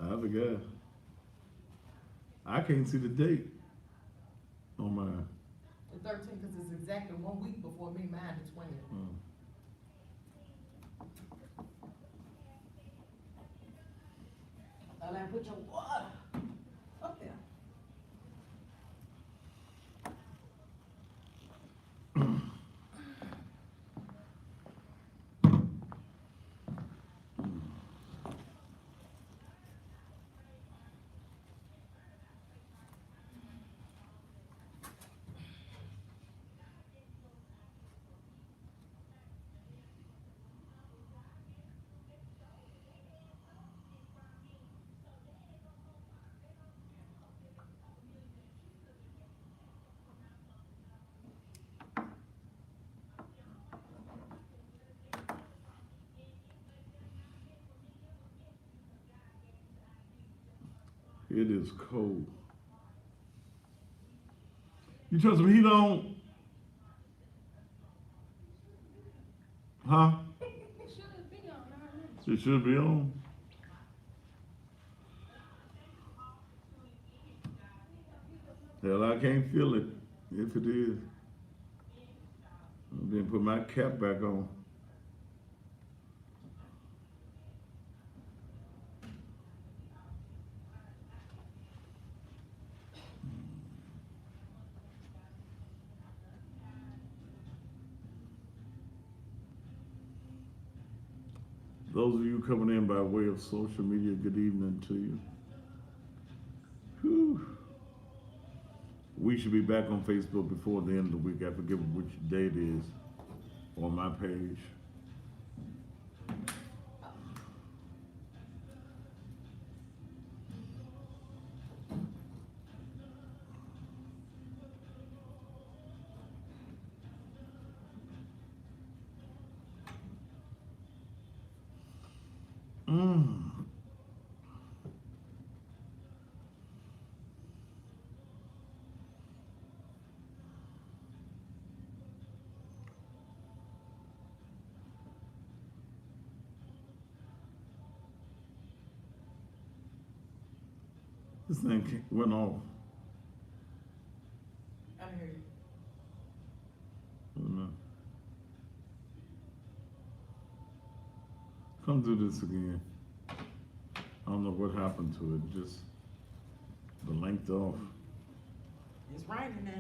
I forgot. I can't see the date on mine. The 13th, because it's exactly 1 week before me, mine the 20th. Mm. I'll have to put your water up there. It is cold. You turn some heat on, huh? It should be on already. It should be on. Hell, I can't feel it. If it is, I didn't put my cap back on. Those of you coming in by way of social media, good evening to you. Whew. We should be back on Facebook before the end of the week. I forget which day it is on my page. Mm. This thing went off. I didn't hear you. I don't know. Come do this again. I don't know what happened to it. Just the length off. It's raining now.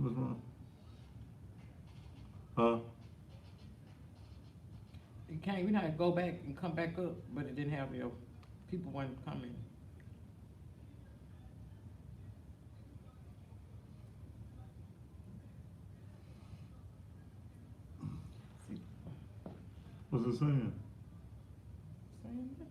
What's wrong? Huh? You can't, we had to go back and come back up, but it didn't have your people wanting to come in. What's it saying? Same thing.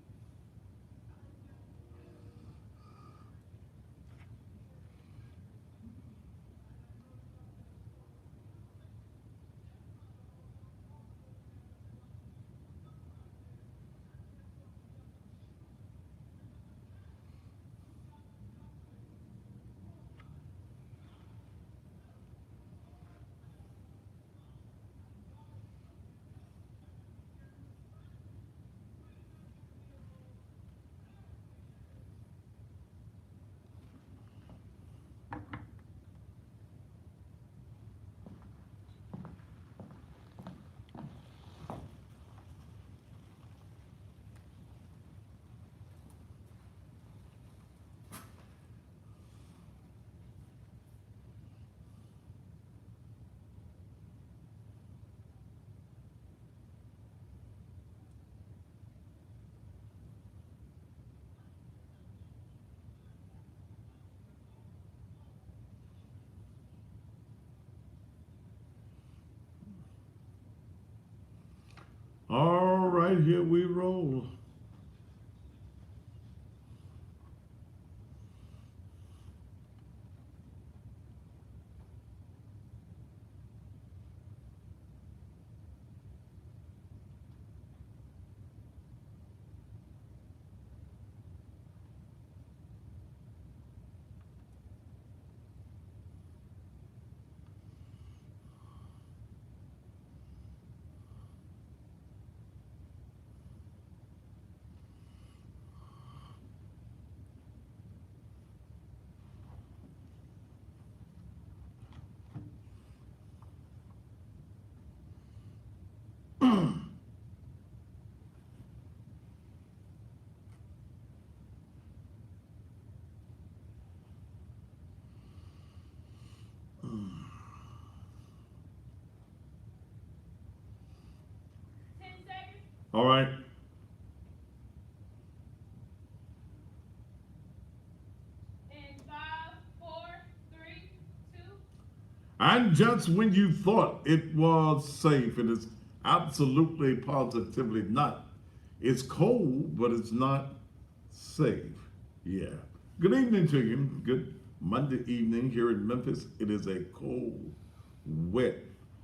right, here we roll. All right. In 5, 4, 3, 2. And just when you thought it was safe, it is absolutely positively not. It's cold, but it's not safe. Yeah. Good evening to you. Good Monday evening here in Memphis. It is a cold, wet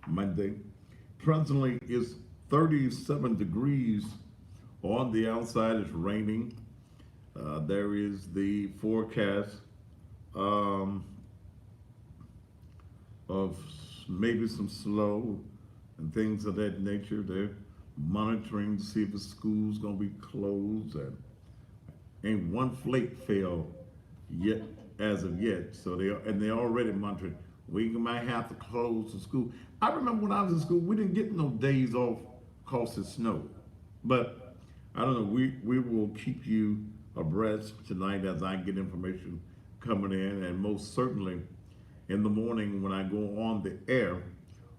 Monday. Presently it's 37 degrees on the outside. It's raining. There is the forecast of maybe some snow and things of that nature. They're monitoring to see if the school's gonna be closed, and ain't one flake fell yet as of yet. So they're already monitoring. We might have to close the school. I remember when I was in school, we didn't get no days off cause it snowed. But I don't know. We will keep you abreast tonight as I get information coming in, and most certainly in the morning when I go on the air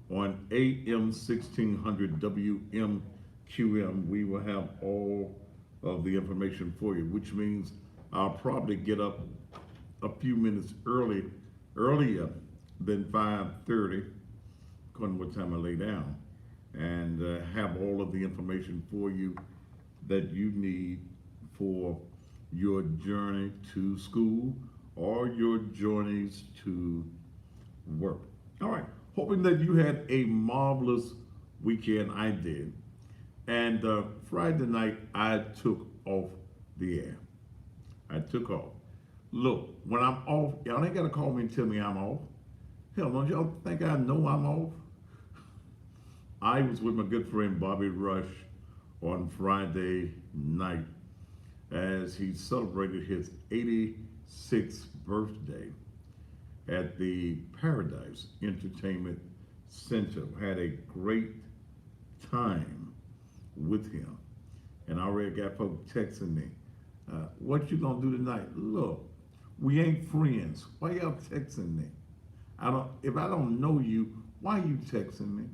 on AM 1600 WMQM, we will have all of the information for you, which means I'll probably get up a few minutes earlier than 5:30, according to what time I lay down, and have all of the information for you that you need for your journey to school or your journeys to work. All right, hoping that you had a marvelous weekend. I did. And Friday night, I took off the air. I took off. Look, when I'm off, y'all ain't gotta call me and tell me I'm off. Hell, don't y'all think I know I'm off? I was with my good friend Bobby Rush on Friday night as he celebrated his 86th birthday at the Paradise Entertainment Center. Had a great time with him. And I already got folks texting me, what you gonna do tonight? Look, we ain't friends. Why y'all texting me? If I don't know you, why you texting me?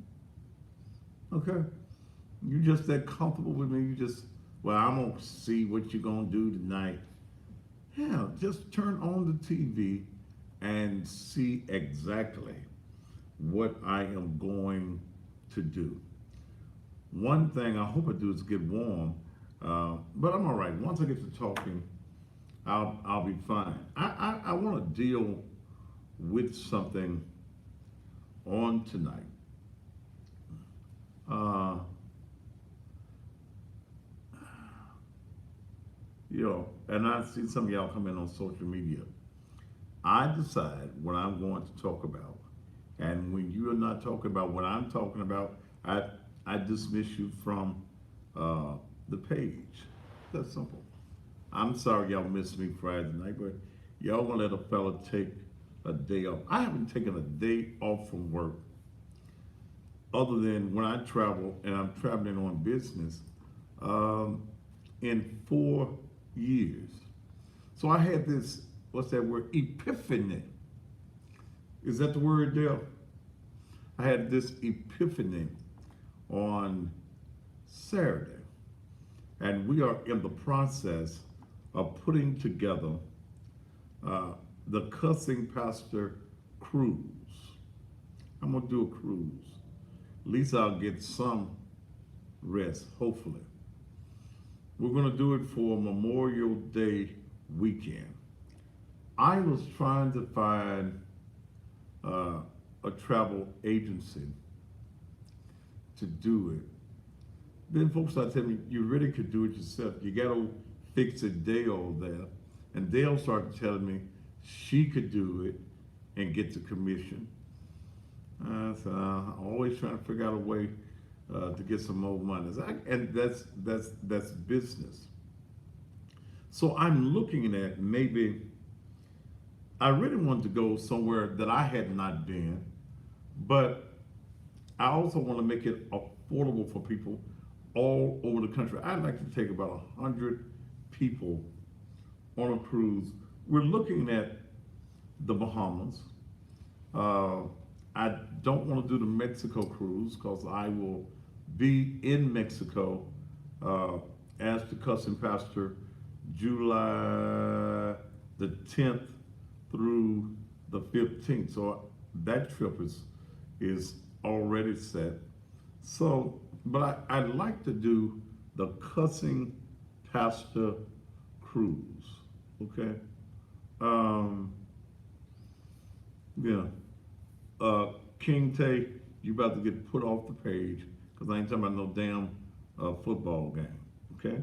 Okay? You just that comfortable with me, well, I'm gonna see what you gonna do tonight. Hell, just turn on the TV and see exactly what I am going to do. One thing I hope I do is get warm, but I'm all right. Once I get to talking, I'll be fine. I want to deal with something on tonight. And I see some of y'all come in on social media. I decide what I'm going to talk about, and when you are not talking about what I'm talking about, I dismiss you from the page. That's simple. I'm sorry y'all missed me Friday night, but y'all gonna let a fella take a day off. I haven't taken a day off from work other than when I travel, and I'm traveling on business, in 4 years. So I had this, what's that word? Epiphany. Is that the word, Dale? I had this epiphany on Saturday, and we are in the process of putting together the Cussing Pastor cruise. I'm gonna do a cruise. At least I'll get some rest, hopefully. We're gonna do it for Memorial Day weekend. I was trying to find a travel agency to do it. Then folks started telling me, you really could do it yourself. You gotta fix it Dale there. And Dale started telling me she could do it and get the commission. So I'm always trying to figure out a way to get some more money. And that's business. So I'm looking at maybe, I really wanted to go somewhere that I had not been, but I also want to make it affordable for people all over the country. I'd like to take about 100 people on a cruise. We're looking at the Bahamas. I don't want to do the Mexico cruise because I will be in Mexico as the cussing pastor July the 10th through the 15th. So that trip is already set. So, but I'd like to do the cussing pastor cruise. Okay. Yeah. King Tay, you about to get put off the page because I ain't talking about no damn football game. Okay.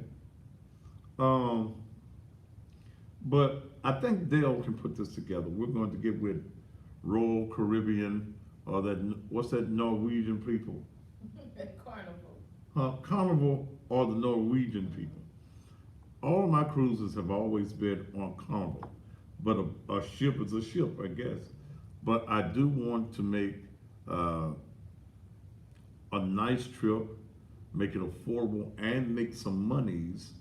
But I think Dale can put this together. We're going to get with Royal Caribbean or what's that Norwegian people? Carnival. Carnival or the Norwegian people. All of my cruises have always been on Carnival, but a ship is a ship, I guess. But I do want to make a nice trip, make it affordable, and make some monies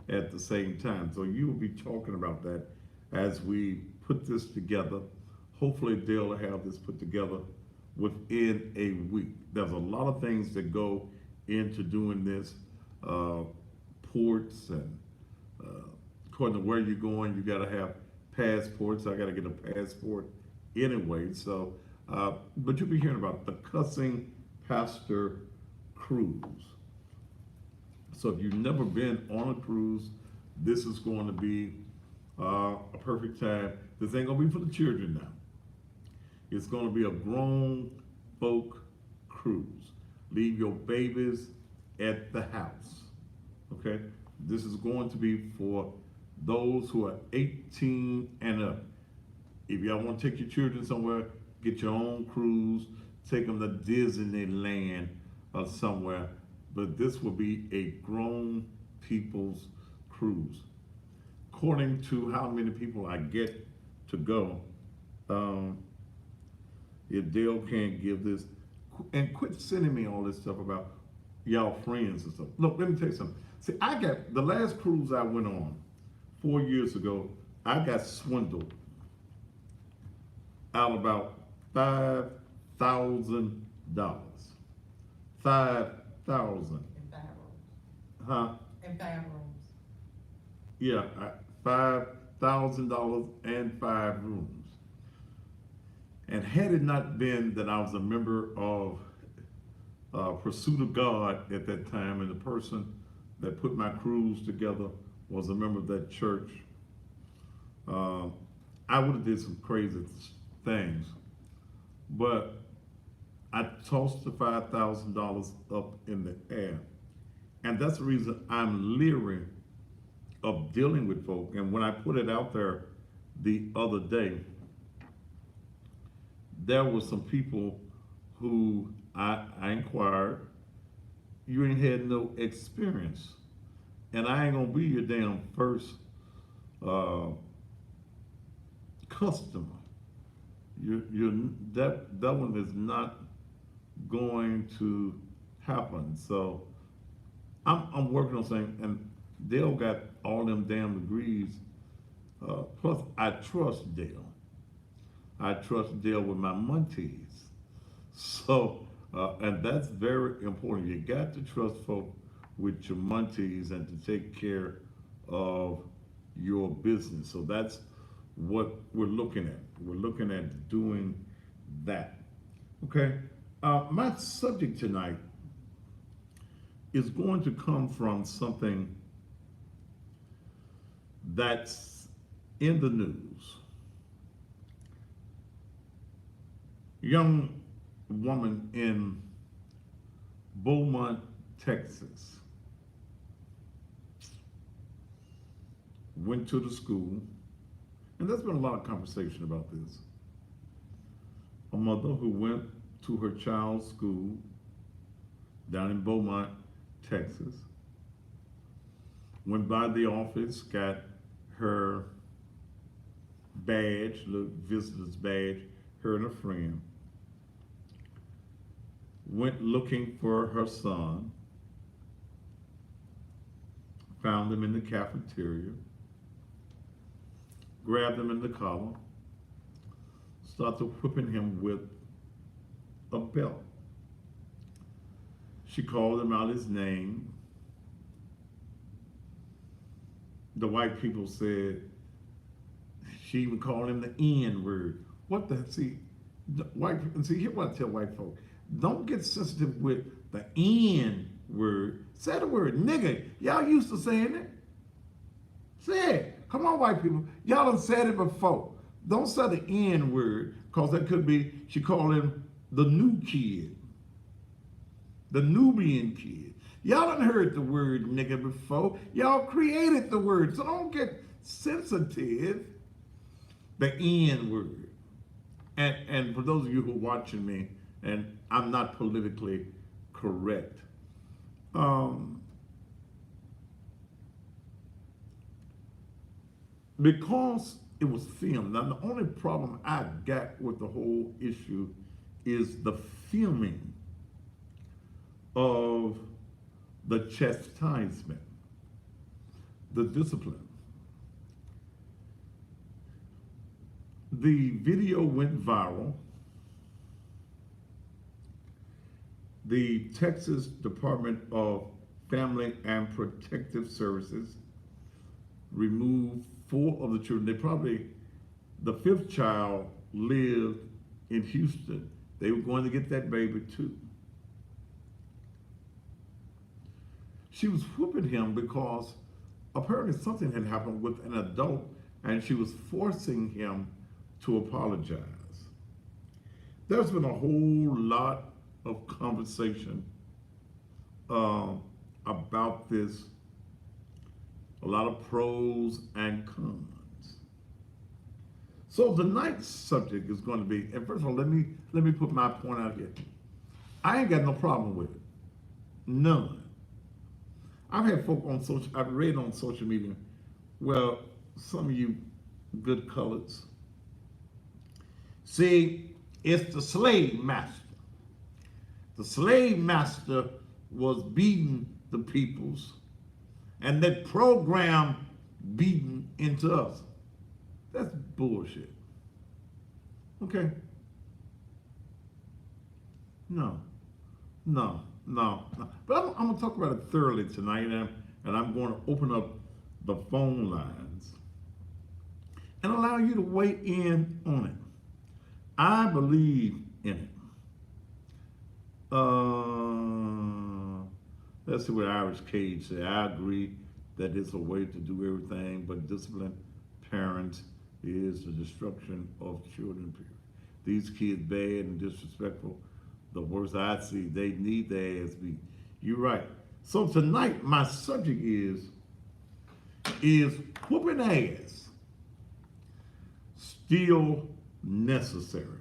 at the same time. So you will be talking about that as we put this together. Hopefully Dale will have this put together within a week. There's a lot of things that go into doing this, ports and according to where you're going, you gotta have passports. I gotta get a passport anyway. So, but you'll be hearing about the Cussing Pastor Cruise. So if you've never been on a cruise, this is going to be a perfect time. This ain't gonna be for the children now. It's gonna be a grown folk cruise. Leave your babies at the house, okay? This is going to be for those who are 18 and up. If y'all want to take your children somewhere, get your own cruise, take them to Disneyland or somewhere. But this will be a grown people's cruise. According to how many people I get to go, if Dale can't give this, and quit sending me all this stuff about y'all friends and stuff. Look, let me tell you something. See, I got, the last cruise I went on 4 years ago, I got swindled out about $5,000. 5,000. And 5 rooms. Huh? And 5 rooms. Yeah, $5,000 and 5 rooms. And had it not been that I was a member of Pursuit of God at that time, and the person that put my cruise together was a member of that church, I would have did some crazy things. But I tossed the $5,000 up in the air. And that's the reason I'm leery of dealing with folk. And when I put it out there the other day, there were some people who I inquired, you ain't had no experience. And I ain't gonna be your damn first customer. That one is not going to happen. So I'm working on saying, and Dale got all them damn degrees. Plus, I trust Dale. I trust Dale with my montees. So, and that's very important. You got to trust folk with your montees and to take care of your business. So that's what we're looking at. We're looking at doing that. Okay. My subject tonight is going to come from something that's in the news. Young woman in Beaumont, Texas, went to the school, and there's been a lot of conversation about this. A mother who went to her child's school down in Beaumont, Texas, went by the office, got her badge, little visitor's badge, her and a friend, went looking for her son, found him in the cafeteria, grabbed him in the collar, started whipping him with a belt. She called him out his name. The white people said, she even called him the N word. What the, see, here's what I tell white folk. Don't get sensitive with the N word. Say the word nigga. Y'all used to saying it. Say it. Come on, white people. Y'all done said it before. Don't say the N word, because that could be, she called him the new kid. The Nubian kid. Y'all done heard the word nigga before. Y'all created the word, so don't get sensitive. The N word. And for those of you who are watching me, and I'm not politically correct, because it was filmed. Now, the only problem I got with the whole issue is the filming of the chastisement, the discipline. The video went viral. The Texas Department of Family and Protective Services removed 4 of the children. The 5th child lived in Houston. They were going to get that baby too. She was whooping him because apparently something had happened with an adult, and she was forcing him to apologize. There's been a whole lot of conversation about this, a lot of pros and cons. So tonight's subject is going to be, and first of all, let me put my point out here. I ain't got no problem with it, none. I've had folk I've read on social media, well, some of you good coloreds, see, it's the slave master. The slave master was beating the peoples, and that program beating into us. That's bullshit. Okay? No. But I'm going to talk about it thoroughly tonight, and I'm going to open up the phone lines and allow you to weigh in on it. I believe in it. Let's see what Irish Cage said. I agree that it's a way to do everything, but discipline parents is the destruction of children, period. These kids bad and disrespectful. The worst I see, they need their ass beat. You're right. So tonight, my subject is whooping ass still necessary?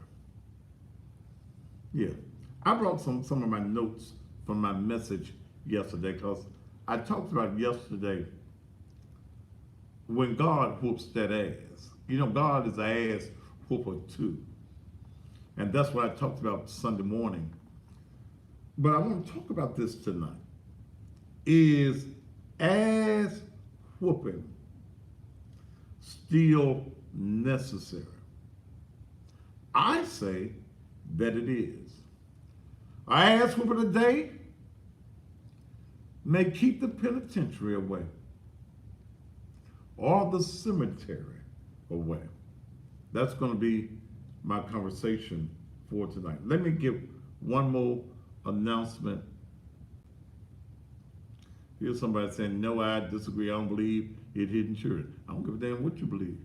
Yeah. I brought some of my notes from my message yesterday, because I talked about yesterday when God whoops that ass. You know, God is an ass whooper too. And that's what I talked about Sunday morning. But I want to talk about this tonight. Is ass whooping still necessary? I say that it is. An ass whooping a day may keep the penitentiary away or the cemetery away. That's going to be my conversation for tonight. Let me give one more announcement. Here's somebody saying, no, I disagree. I don't believe it hit children. I don't give a damn what you believe.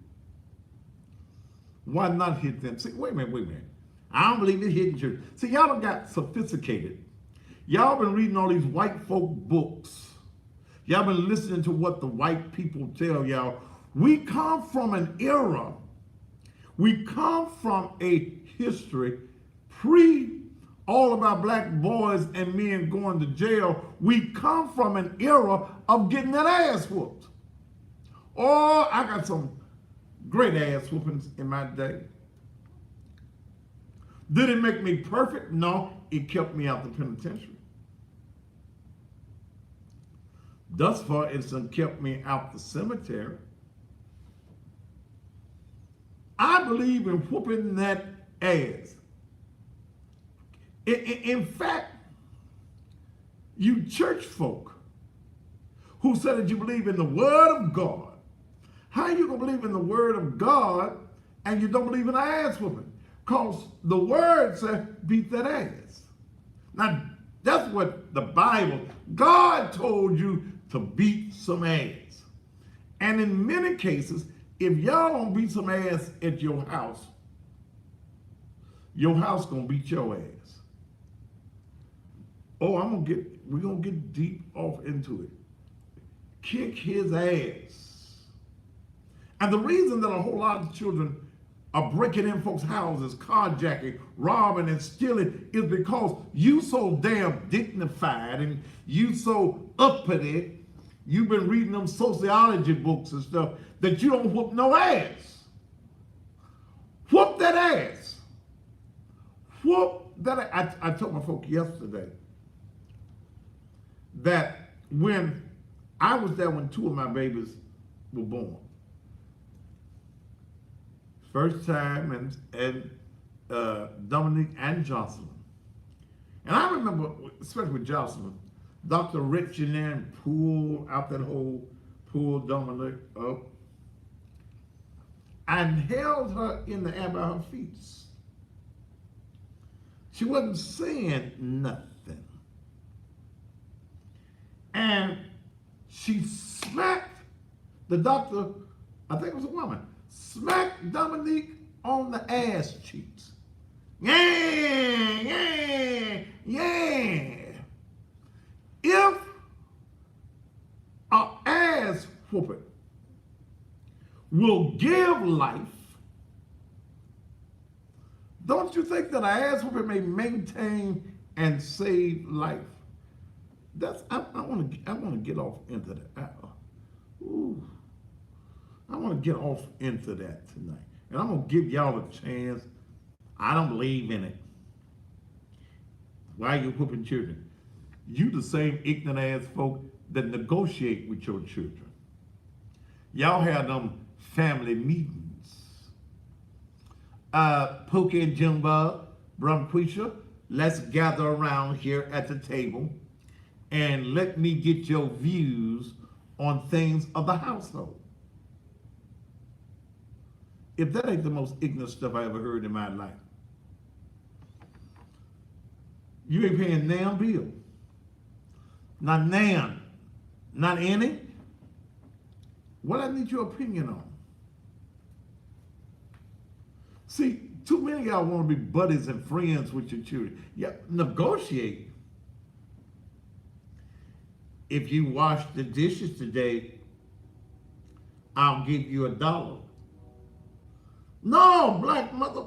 Why not hit them? See, wait a minute. I don't believe it hit children. See, y'all done got sophisticated. Y'all been reading all these white folk books. Y'all been listening to what the white people tell y'all. We come from an era. We come from a history pre all of our black boys and men going to jail. We come from an era of getting that ass whooped. Oh, I got some great ass whoopings in my day. Did it make me perfect? No, it kept me out the penitentiary. Thus far, it's kept me out the cemetery. I believe in whooping that ass. In fact, you church folk who said that you believe in the word of God, how you gonna believe in the word of God and you don't believe in ass whooping? Because the word says beat that ass. Now, that's what the Bible, God told you to beat some ass. And in many cases, if y'all don't beat some ass at your house gonna beat your ass. Oh, we're gonna get deep off into it. Kick his ass. And the reason that a whole lot of children are breaking in folks' houses, carjacking, robbing, and stealing is because you so damn dignified and you so uppity, you've been reading them sociology books and stuff, that you don't whoop no ass. Whoop that ass. Whoop that ass. I told my folk yesterday that when I was there when two of my babies were born, first time, and Dominique and Jocelyn. And I remember, especially with Jocelyn, Dr. Rich and then pulled Dominique up and held her in the air by her feet. She wasn't saying nothing. And she smacked the doctor, I think it was a woman, smacked Dominique on the ass cheeks. Yeah, yeah, yeah. If an ass whooping will give life, don't you think that an ass whooping may maintain and save life? I want to get off into that. I want to get off into that tonight. And I'm going to give y'all a chance. I don't believe in it. Why are you whooping children? You the same ignorant ass folk that negotiate with your children. Y'all have them family meetings. Pookie and Jimba, Brumquisha, let's gather around here at the table and let me get your views on things of the household. If that ain't the most ignorant stuff I ever heard in my life. You ain't paying damn bill. Not nan, not any. What I need your opinion on. See, too many of y'all want to be buddies and friends with your children. Yeah, negotiate. If you wash the dishes today, I'll give you $1. No, black mother,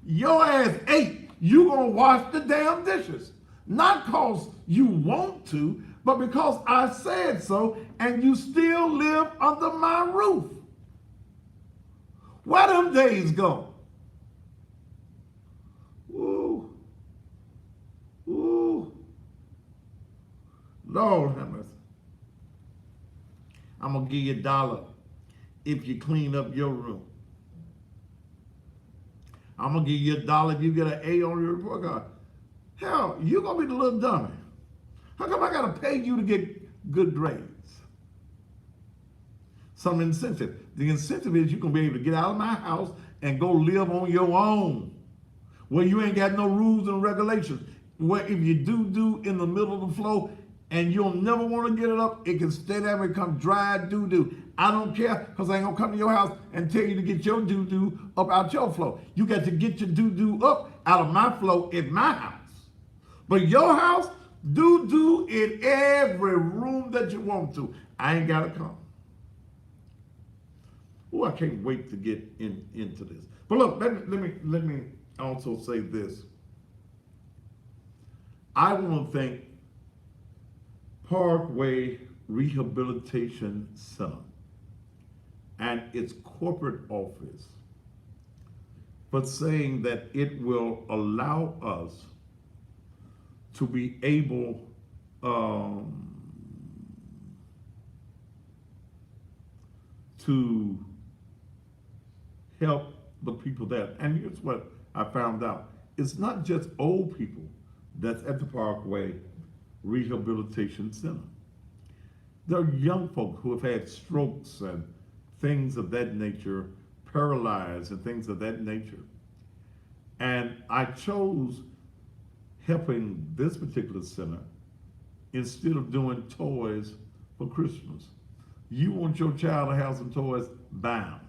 your ass ate. You gonna wash the damn dishes. Not cause you want to, but because I said so, and you still live under my roof. Where them days go? Ooh. Ooh. Lord have mercy. I'm gonna give you $1 if you clean up your room. I'm gonna give you $1 if you get an A on your report card. Hell, you're gonna be the little dummy. How come I gotta pay you to get good grades? Some incentive. The incentive is you're gonna be able to get out of my house and go live on your own, where you ain't got no rules and regulations. Where if you do in the middle of the floor, and you'll never want to get it up. It can stay there and become dry doo-doo. I don't care, because I ain't going to come to your house and tell you to get your doo-doo up out your flow. You got to get your doo-doo up out of my flow in my house. But your house, doo-doo in every room that you want to. I ain't got to come. Oh, I can't wait to get into this. But look, let me also say this. I want to thank Parkway Rehabilitation Center and its corporate office for saying that it will allow us to be able to help the people there. And here's what I found out. It's not just old people that's at the Parkway Rehabilitation Center. There are young folk who have had strokes and things of that nature, paralyzed and things of that nature. And I chose helping this particular center instead of doing toys for Christmas. You want your child to have some toys, buy them.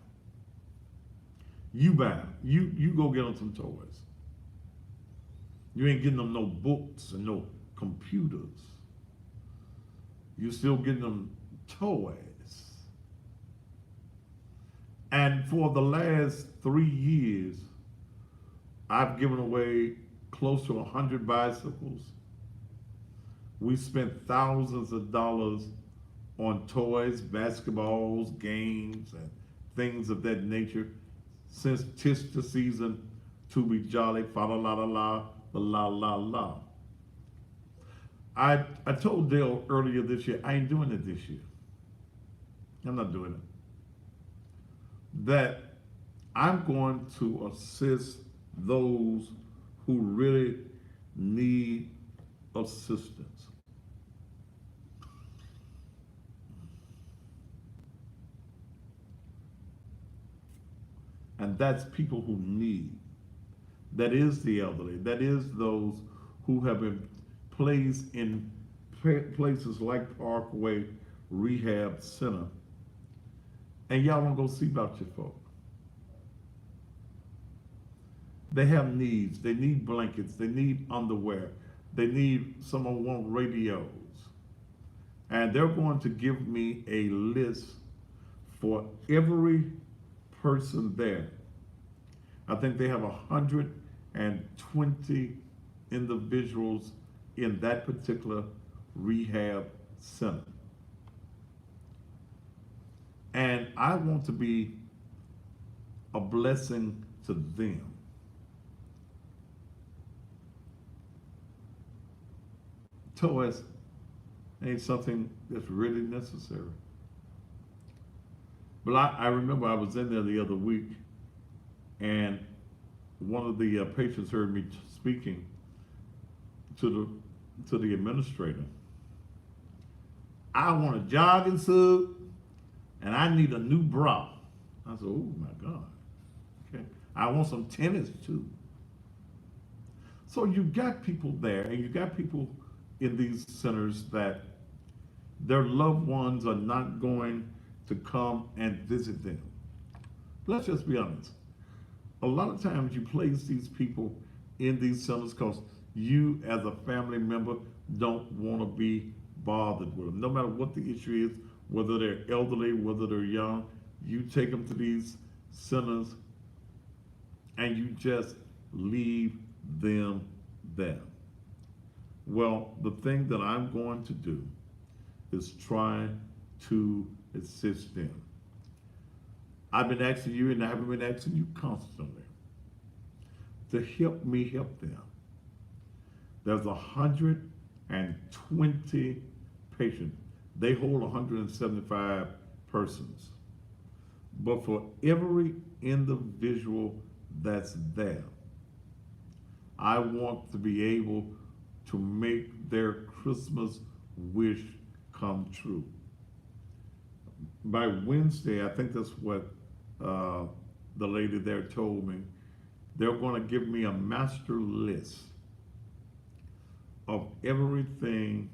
You buy them. You go get them some toys. You ain't getting them no books and no computers. You still getting them toys. And for the last 3 years, I've given away close to 100 bicycles. We spent thousands of dollars on toys, basketballs, games, and things of that nature since 'tis the season to be jolly, fa la la la la, la la la. I told Dale earlier this year, I ain't doing it this year. I'm not doing it. That I'm going to assist those who really need assistance. And that's people who need. That is the elderly. That is those who have been placed in places like Parkway Rehab Center. And y'all don't go see about your folk. They have needs. They need blankets. They need underwear. They need, someone want radios. And they're going to give me a list for every person there. I think they have 120 individuals in that particular rehab center. And I want to be a blessing to them. Toys ain't something that's really necessary. But I remember I was in there the other week, and one of the patients heard me speaking to the administrator. I want a jogging suit, and I need a new bra. I said, oh my God. Okay. I want some tennis too. So you got people there, and you got people in these centers that their loved ones are not going to come and visit them. Let's just be honest. A lot of times you place these people in these centers because you as a family member don't want to be bothered with them. No matter what the issue is, whether they're elderly, whether they're young, you take them to these centers and you just leave them there. Well, the thing that I'm going to do is try to assist them. I've been asking you, and I haven't been asking you constantly, to help me help them. There's 120 patients. They hold 175 persons. But for every individual that's there, I want to be able to make their Christmas wish come true. By Wednesday, I think that's what the lady there told me, they're going to give me a master list of everything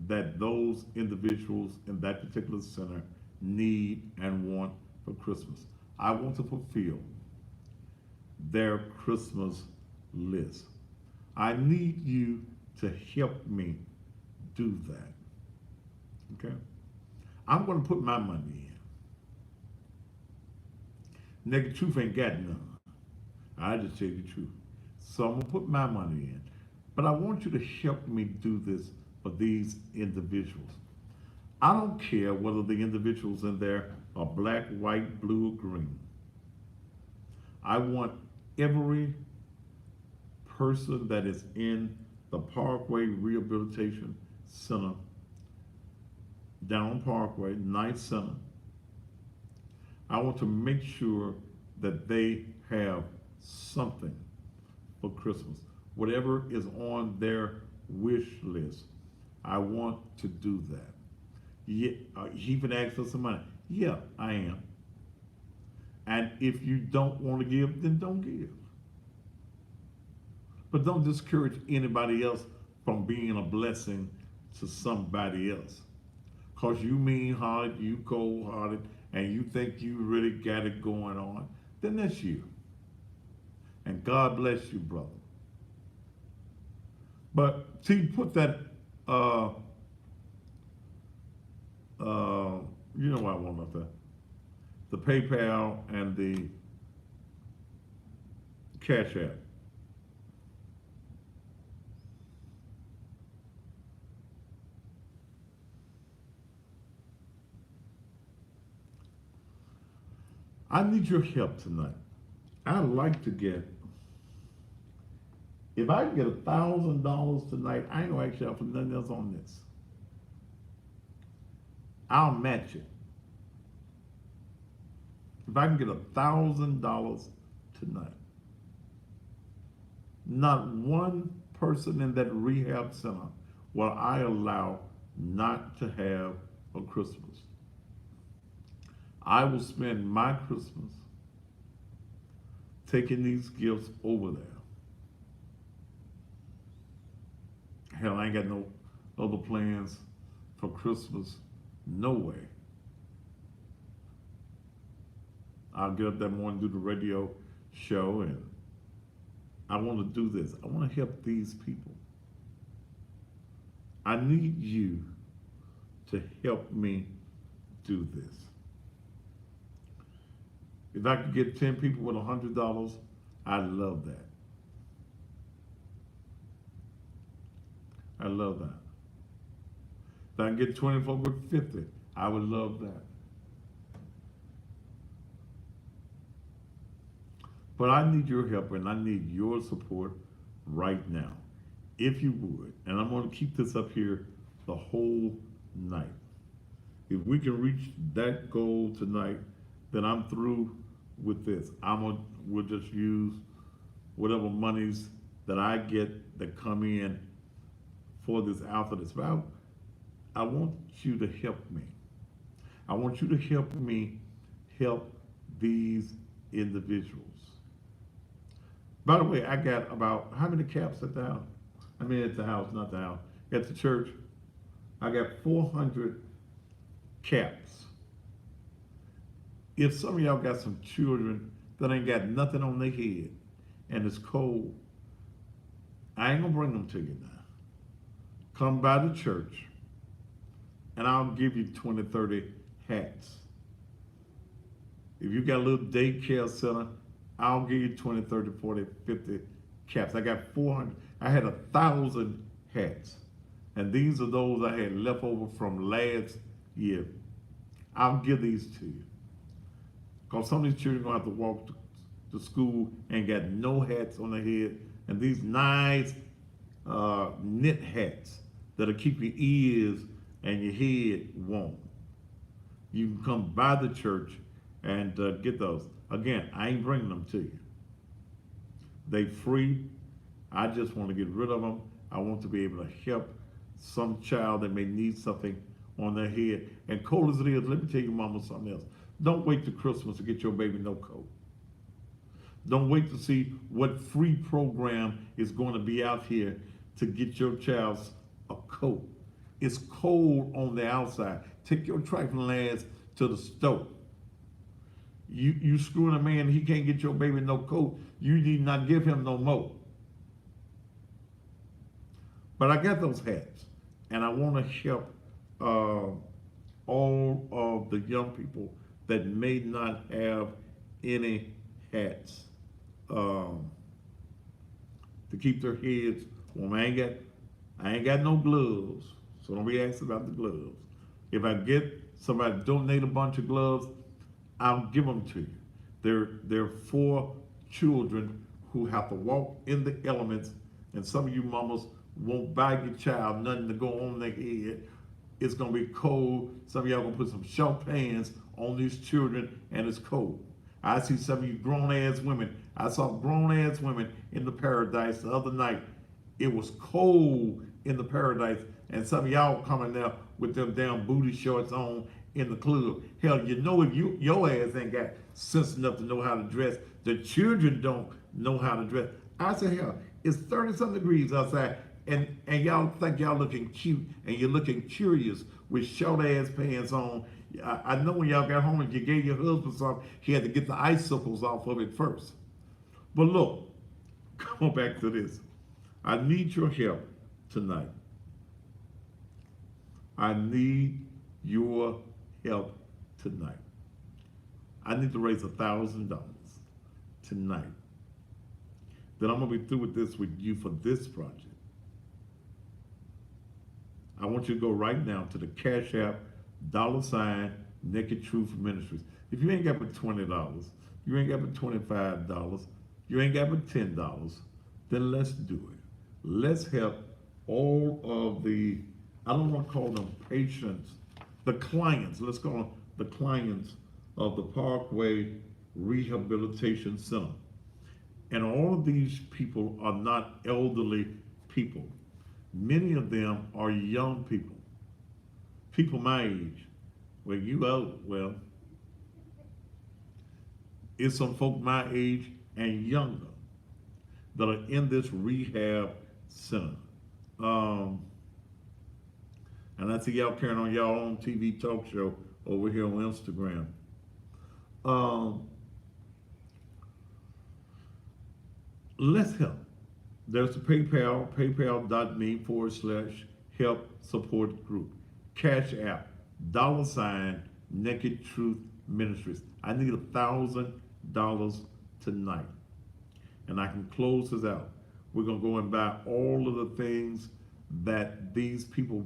that those individuals in that particular center need and want for Christmas. I want to fulfill their Christmas list. I need you to help me do that. Okay? I'm going to put my money in. Nigga, truth ain't got none. I just tell you the truth. So I'm going to put my money in. But I want you to help me do this for these individuals. I don't care whether the individuals in there are black, white, blue, or green. I want every person that is in the Parkway Rehabilitation Center, down Parkway, Ninth Center. I want to make sure that they have something for Christmas. Whatever is on their wish list, I want to do that. Yeah, he even asked for some money. Yeah, I am. And if you don't want to give, then don't give. But don't discourage anybody else from being a blessing to somebody else. Because you mean-hearted, you cold-hearted, and you think you really got it going on, then that's you. And God bless you, brother. But see, put that, you know what I want up there. The PayPal and the Cash App. I need your help tonight. I'd like to get, if I can get $1,000 tonight, I ain't gonna ask y'all for nothing else on this. I'll match it. If I can get $1,000 tonight, not one person in that rehab center will I allow not to have a Christmas. I will spend my Christmas taking these gifts over there. Hell, I ain't got no other plans for Christmas, no way. I'll get up that morning, do the radio show, and I want to do this. I want to help these people. I need you to help me do this. If I could get 10 people with $100, I'd love that. I love that. If I can get 24 with 50, I would love that. But I need your help and I need your support right now, if you would. And I'm going to keep this up here the whole night. If we can reach that goal tonight, then I'm through with this. We'll just use whatever monies that I get that come in for this after this. But I want you to help me. I want you to help me help these individuals. By the way, I got about, how many caps at the house? I mean at the house, not the house. At the church, I got 400 caps. If some of y'all got some children that ain't got nothing on their head and it's cold, I ain't gonna bring them to you now. Come by the church and I'll give you 20, 30 hats. If you got a little daycare center, I'll give you 20, 30, 40, 50 caps. I got 400, I had 1,000 hats. And these are those I had left over from last year. I'll give these to you. Because some of these children are going to have to walk to school and got no hats on their head. And these nice knit hats that'll keep your ears and your head warm. You can come by the church and get those. Again, I ain't bringing them to you. They free. I just want to get rid of them. I want to be able to help some child that may need something on their head. And cold as it is, let me tell you, mama, something else. Don't wait till Christmas to get your baby no coat. Don't wait to see what free program is going to be out here to get your child a coat. It's cold on the outside. Take your trifling ass to the stove. You screwing a man, he can't get your baby no coat. You need not give him no more. But I got those hats, and I want to help all of the young people that may not have any hats to keep their heads warm. I ain't got no gloves, so don't be asking about the gloves. If I get somebody to donate a bunch of gloves, I'll give them to you. They're for children who have to walk in the elements, and some of you mamas won't buy your child nothing to go on their head. It's gonna be cold. Some of y'all gonna put some short pants on these children, and it's cold. I see some of you grown ass women. I saw grown ass women in the Paradise the other night. It was cold in the Paradise, and some of y'all coming there with them damn booty shorts on in the club. Hell, you know if your ass ain't got sense enough to know how to dress, the children don't know how to dress. I said, hell, it's 30-something degrees outside, and y'all think y'all looking cute, and you're looking curious with short ass pants on. I know when y'all got home and you gave your husband something, he had to get the icicles off of it first. But look, go back to this. I need your help tonight. I need your help tonight. I need to raise $1,000 tonight. Then I'm gonna be through with this with you for this project. I want you to go right now to the Cash App, $ Naked Truth Ministries. If you ain't got but $20, you ain't got but $25, you ain't got but $10, then let's do it. Let's help all of the, I don't want to call them patients, the clients, let's call them the clients of the Parkway Rehabilitation Center. And all of these people are not elderly people. Many of them are young people, people my age. Well, you old, well, it's some folk my age and younger that are in this rehab center. And I see y'all carrying on y'all own TV talk show over here on Instagram. Let's help. There's the PayPal, paypal.me/help support group. Cash App, $ Naked Truth Ministries. I need $1,000 tonight. And I can close this out. We're gonna go and buy all of the things that these people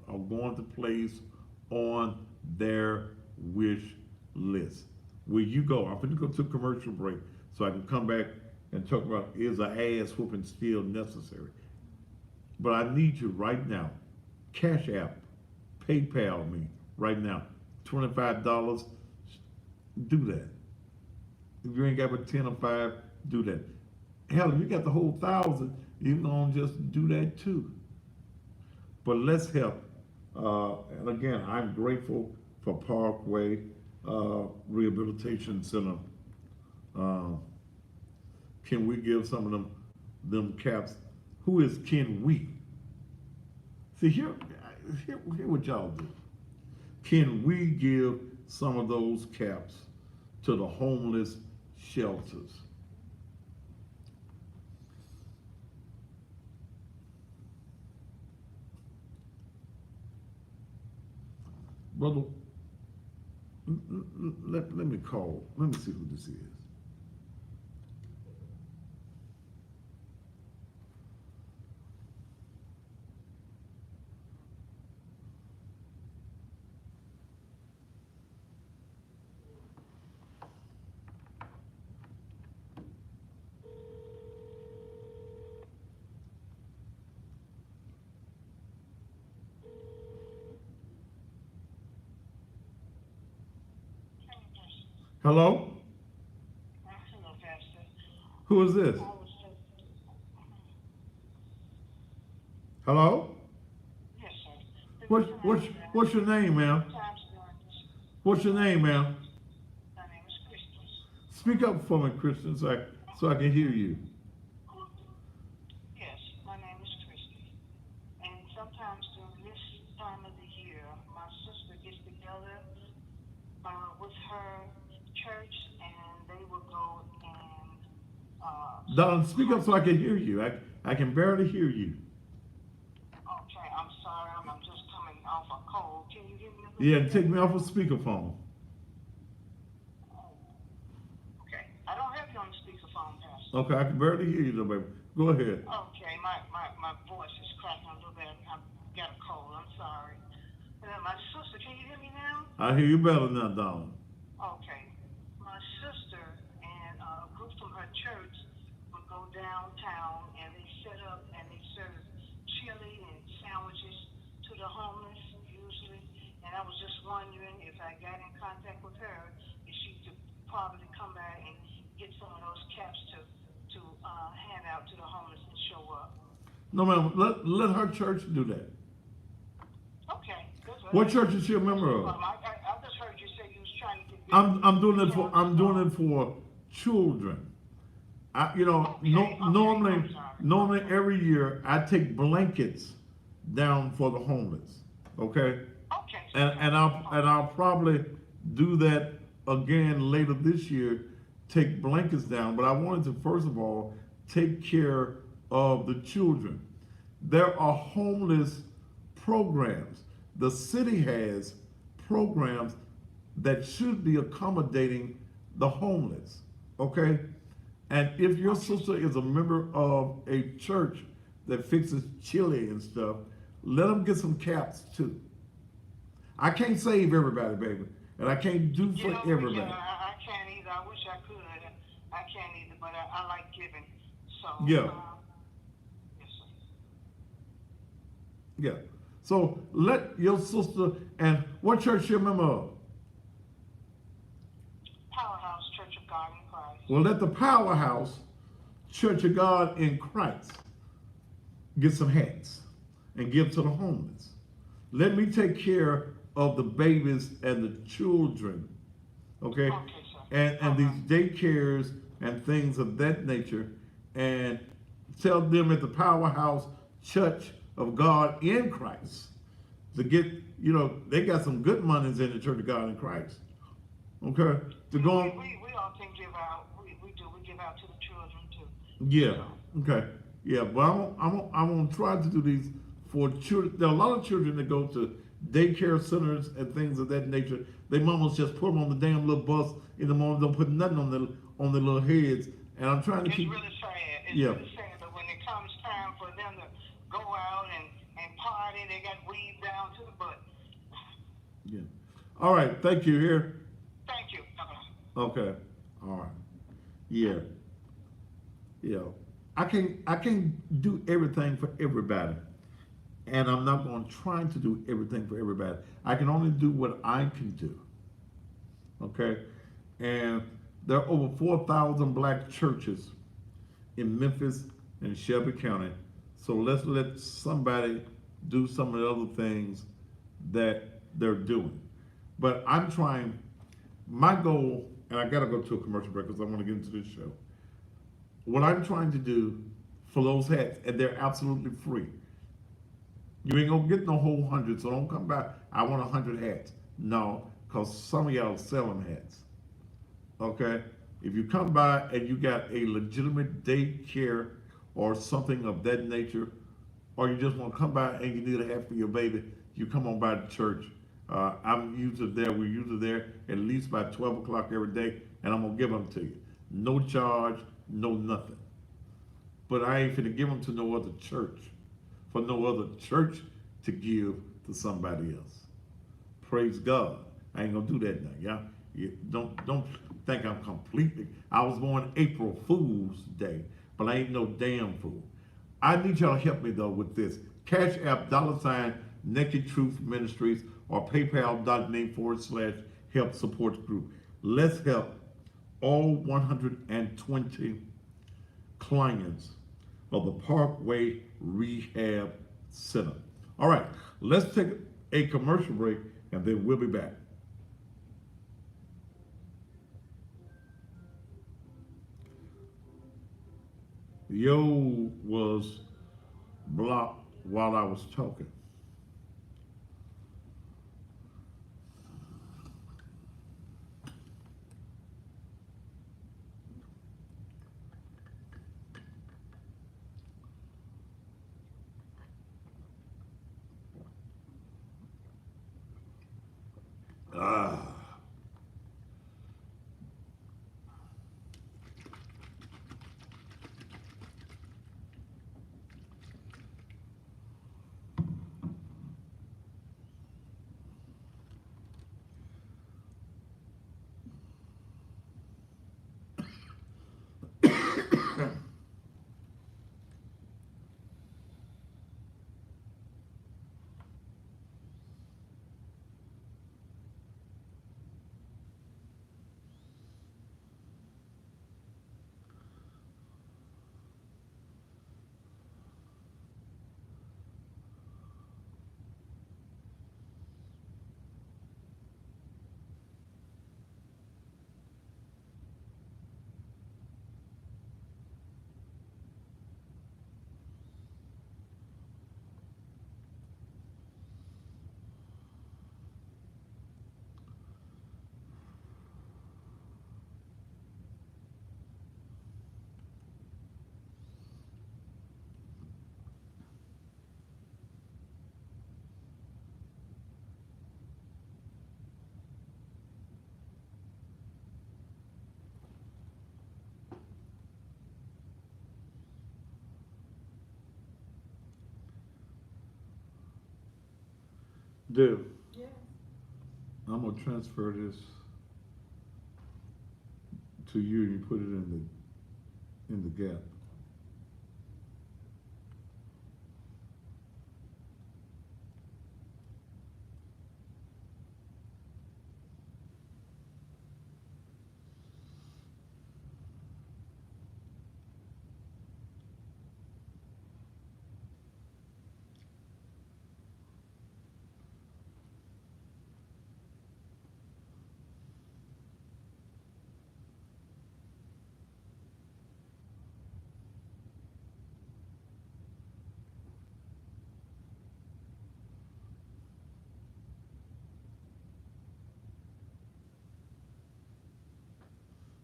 are going to place on their wish list. Where you go, I'm gonna go to a commercial break so I can come back and talk about, is an ass whooping still necessary? But I need you right now. Cash App, PayPal me right now. $25, do that. If you ain't got but 10 or 5, do that. Hell, if you got the whole 1,000, you gonna just do that too. But let's help. And again, I'm grateful for Parkway Rehabilitation Center. Can we give some of them caps? Who is can we? See, here what y'all do. Can we give some of those caps to the homeless shelters? Brother, let me call. Let me see who this is. Hello? Hello, Pastor. Who is this? Hello? Yes, sir. What's your name, ma'am? What's your name, ma'am? My name is Christy. Speak up for me, Christian, so I can hear you. Yes, my name is Christy. And sometimes during this time of the year, my sister gets together with her church, and they will go and. Don, speak up so I can hear you. I can barely hear you. Okay, I'm sorry, I'm just coming off a cold. Can you hear me? Yeah, take me off of speakerphone. Okay, I don't have you on the speakerphone, Pastor. Okay, I can barely hear you, though, baby. Go ahead. Okay, my voice is cracking a little bit. I've got a cold. I'm sorry. My sister, can you hear me now? I hear you better now, Don. Okay. My sister and a group from her church would go downtown and they set up and they serve chili and sandwiches to the homeless usually. And I was just wondering if I got in contact with her, if she could probably come back and get some of those caps to hand out to the homeless and show up. No, ma'am. Let her church do that. Okay. What church is she a member of? I just heard you say you was trying to get. I'm doing it for children. Normally every year I take blankets down for the homeless. Okay. Okay. And I'll probably do that again later this year. Take blankets down, but I wanted to first of all take care of the children. There are homeless programs. The city has programs that should be accommodating the homeless, okay? And if your sister is a member of a church that fixes chili and stuff, let them get some caps too. I can't save everybody, baby, and I can't do for everybody. I can't either. I wish I could. I can't either, but I like giving. So Yeah. Yes, sir. Yeah. So let your sister, and what church you a member of? Powerhouse Church of God in Christ. Well, let the Powerhouse Church of God in Christ get some hats and give to the homeless. Let me take care of the babies and the children, okay? Okay, sir. And these daycares and things of that nature, and tell them at the Powerhouse Church of God in Christ to get, they got some good monies in the Church of God in Christ, okay? To go on. We often give out. We give out to the children too. Yeah. Okay. Yeah, but I'm gonna try to do these for children. There are a lot of children that go to daycare centers and things of that nature. They mamas just put them on the damn little bus in the morning, don't put nothing on their little heads. And I'm trying to It's keep. really sad. It's Yeah. really sad. But when it comes time for them to go out and party, they got weed down to the butt. Yeah. All right. Thank you. Here. Thank you. Bye-bye. Okay. All right. Yeah. Yeah. I can't do everything for everybody. And I'm not going to try to do everything for everybody. I can only do what I can do. Okay? And there are over 4,000 black churches in Memphis and Shelby County. So let's let somebody do some of the other things that they're doing. But I'm trying, my goal, and I got to go to a commercial break because I want to get into this show. What I'm trying to do for those hats, and they're absolutely free. You ain't gonna get no whole 100, so don't come back. I want 100 hats. No, because some of y'all sell them hats. Okay? If you come by and you got a legitimate daycare or something of that nature, or you just want to come by and you need a hat for your baby, you come on by the church. I'm usually there. We're usually there at least by 12 o'clock every day, and I'm gonna give them to you. No charge, no nothing. But I ain't finna give them to no other church, for no other church to give to somebody else. Praise God. I ain't gonna do that now, y'all. You don't think I'm completely. I was born April Fool's Day, but I ain't no damn fool. I need y'all to help me though with this. Cash App $ Naked Truth Ministries or PayPal.me/help support group. Let's help all 120 clients of the Parkway Rehab Center. All right, let's take a commercial break and then we'll be back. Yo was blocked while I was talking. Deb, Yeah. I'm gonna transfer this to you and you put it in the gap.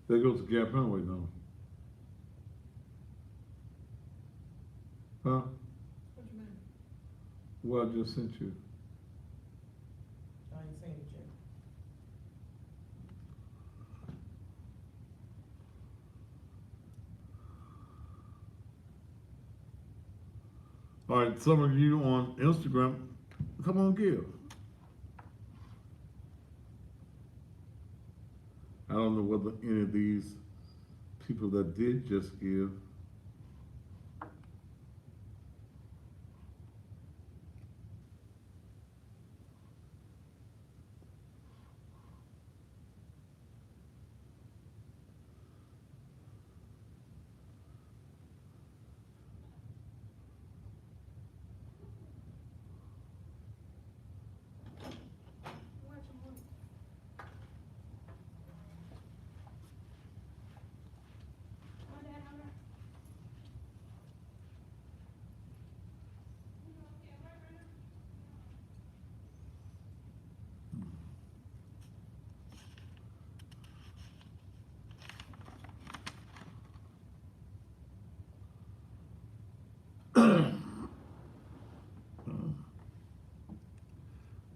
There goes the gap anyway, no? Huh? What you mean? What I just sent you. I ain't seen it yet. All right, some of you on Instagram, come on, give. I don't know whether any of these people that did just give.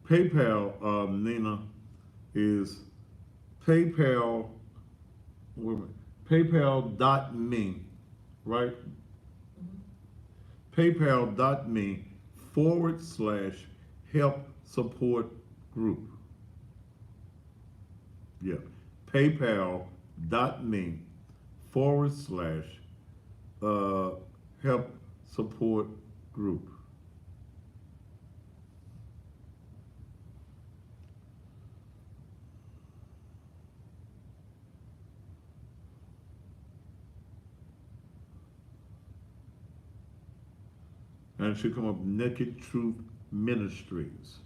PayPal, Nina, is PayPal, wait a minute, PayPal.me, right? PayPal.me/help support group. Yeah, PayPal.me/help support group. And it should come up Naked Truth Ministries.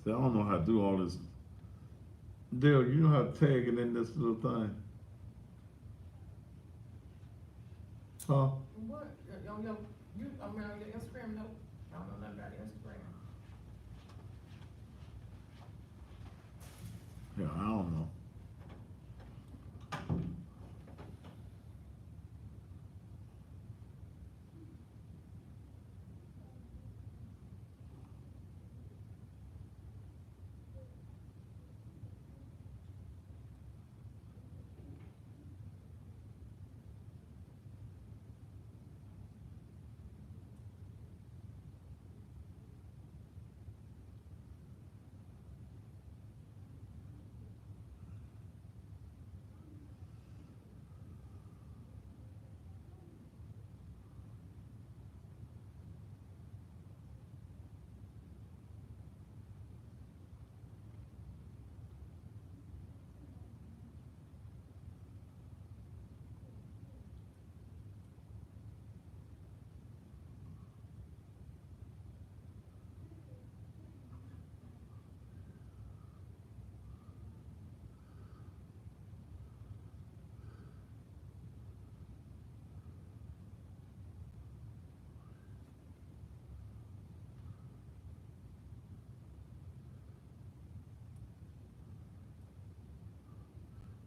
See, I don't know how to do all this. Dale, you know how to tag it in this little thing? Huh? What? On your, on your Instagram, no. I don't know nothing about Instagram. Yeah, I don't know.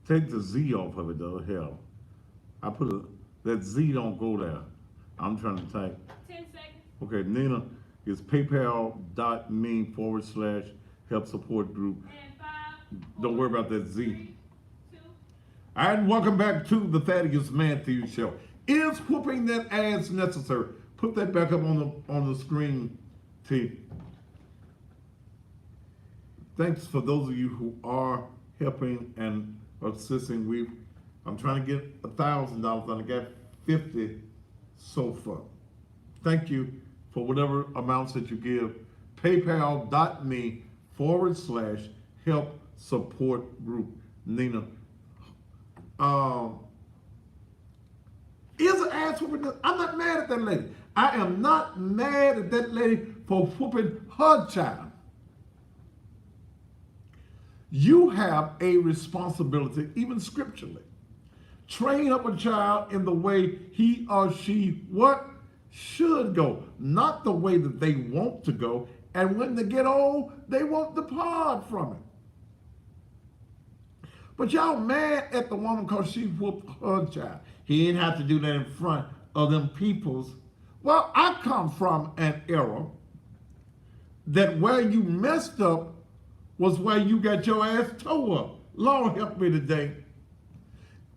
Take the Z off of it though, hell. I put that Z don't go there. I'm trying to type. 10 seconds. Okay, Nina is PayPal.me/help Help Support Group. And 5, Don't worry about that Z. 3, 2. And welcome back to the Thaddeus Matthews Show. Is whooping that ass necessary? Put that back up on the screen, T. Thanks for those of you who are helping and assisting. I'm trying to get $1,000 and I got 50 so far. Thank you for whatever amounts that you give. PayPal.me/help support group. Nina. Is an ass whooping? I'm not mad at that lady. I am not mad at that lady for whooping her child. You have a responsibility, even scripturally. Train up a child in the way he or she should go, not the way that they want to go. And when they get old, they won't depart from it. But y'all mad at the woman because she whooped her child. He didn't have to do that in front of them peoples. Well, I come from an era that where you messed up was where you got your ass tore up. Lord help me today.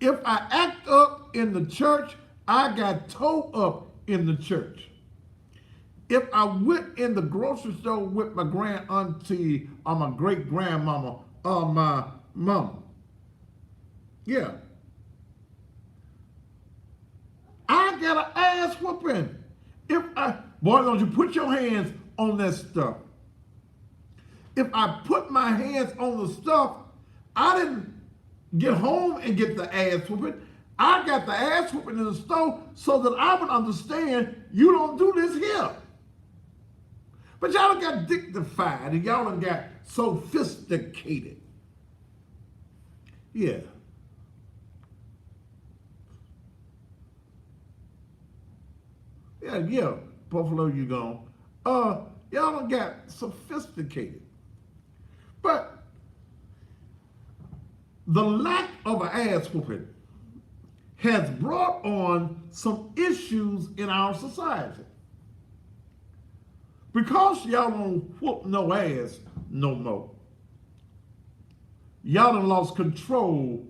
If I act up in the church, I got tore up in the church. If I went in the grocery store with my grand auntie or my great grandmama or my mama, yeah, I got an ass whooping. Boy, don't you put your hands on that stuff. If I put my hands on the stuff, I didn't get home and get the ass whooping. I got the ass whooping in the store so that I would understand you don't do this here. But y'all done got dignified and y'all done got sophisticated. Yeah. Yeah, Buffalo, you gone. Y'all done got sophisticated. But the lack of an ass whooping has brought on some issues in our society. Because y'all don't whoop no ass no more, y'all done lost control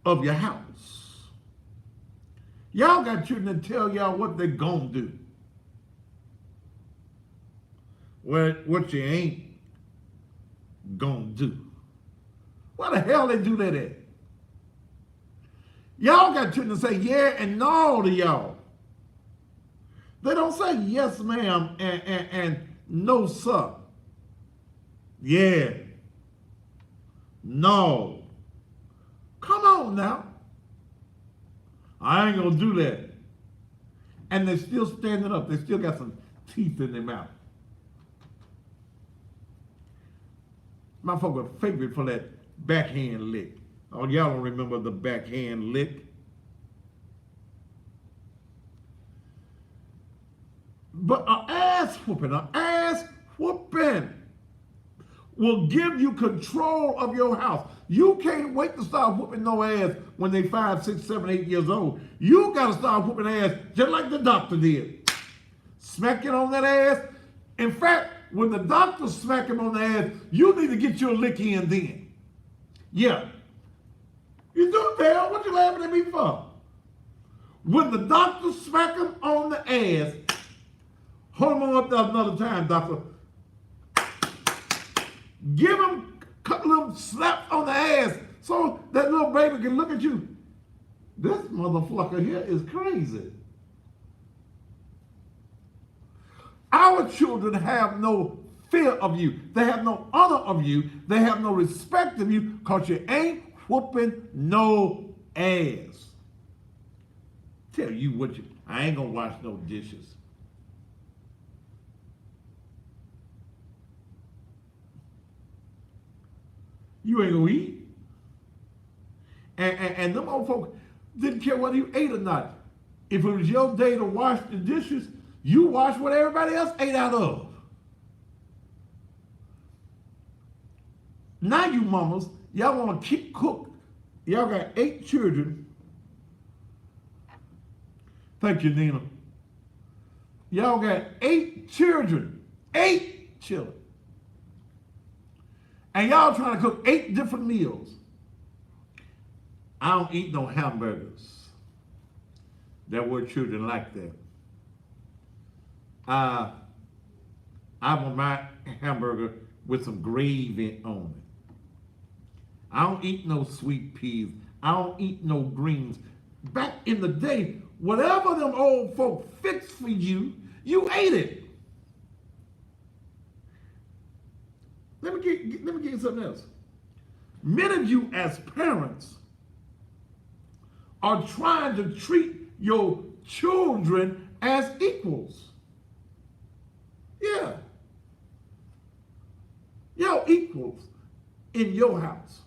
of your house. Y'all got children that tell y'all what they gonna do. What you ain't gonna do. Why the hell they do that at? Y'all got children that say yeah and no to y'all. They don't say yes ma'am and no sir. Yeah. No. Come on now. I ain't gonna do that. And they're still standing up. They still got some teeth in their mouth. My folk are favorite for that backhand lick. Oh, y'all don't remember the backhand lick? But an ass whooping will give you control of your house. You can't wait to start whooping no ass when they 5, 6, 7, 8 years old. You got to start whooping ass just like the doctor did. Smack it on that ass. In fact, when the doctor smack him on the ass, you need to get your lick in then. Yeah. You do tell. What you laughing at me for? When the doctor smack him on the ass, hold him on up there another time, doctor. Give him a couple of slaps on the ass so that little baby can look at you. This motherfucker here is crazy. Our children have no fear of you. They have no honor of you. They have no respect of you because you ain't whooping no ass. Tell you what, I ain't gonna wash no dishes. You ain't gonna eat. And them old folks didn't care whether you ate or not. If it was your day to wash the dishes, you wash what everybody else ate out of. Now you mamas, y'all want to keep cook. Y'all got 8 children. Thank you, Nina. Y'all got 8 children. 8 children. and y'all trying to cook 8 different meals. I don't eat no hamburgers. There were children like that. I want my hamburger with some gravy on it. I don't eat no sweet peas. I don't eat no greens. Back in the day, whatever them old folk fixed for you, you ate it. Let me give you something else. Many of you as parents are trying to treat your children as equals. Yeah. Y'all equals in your house.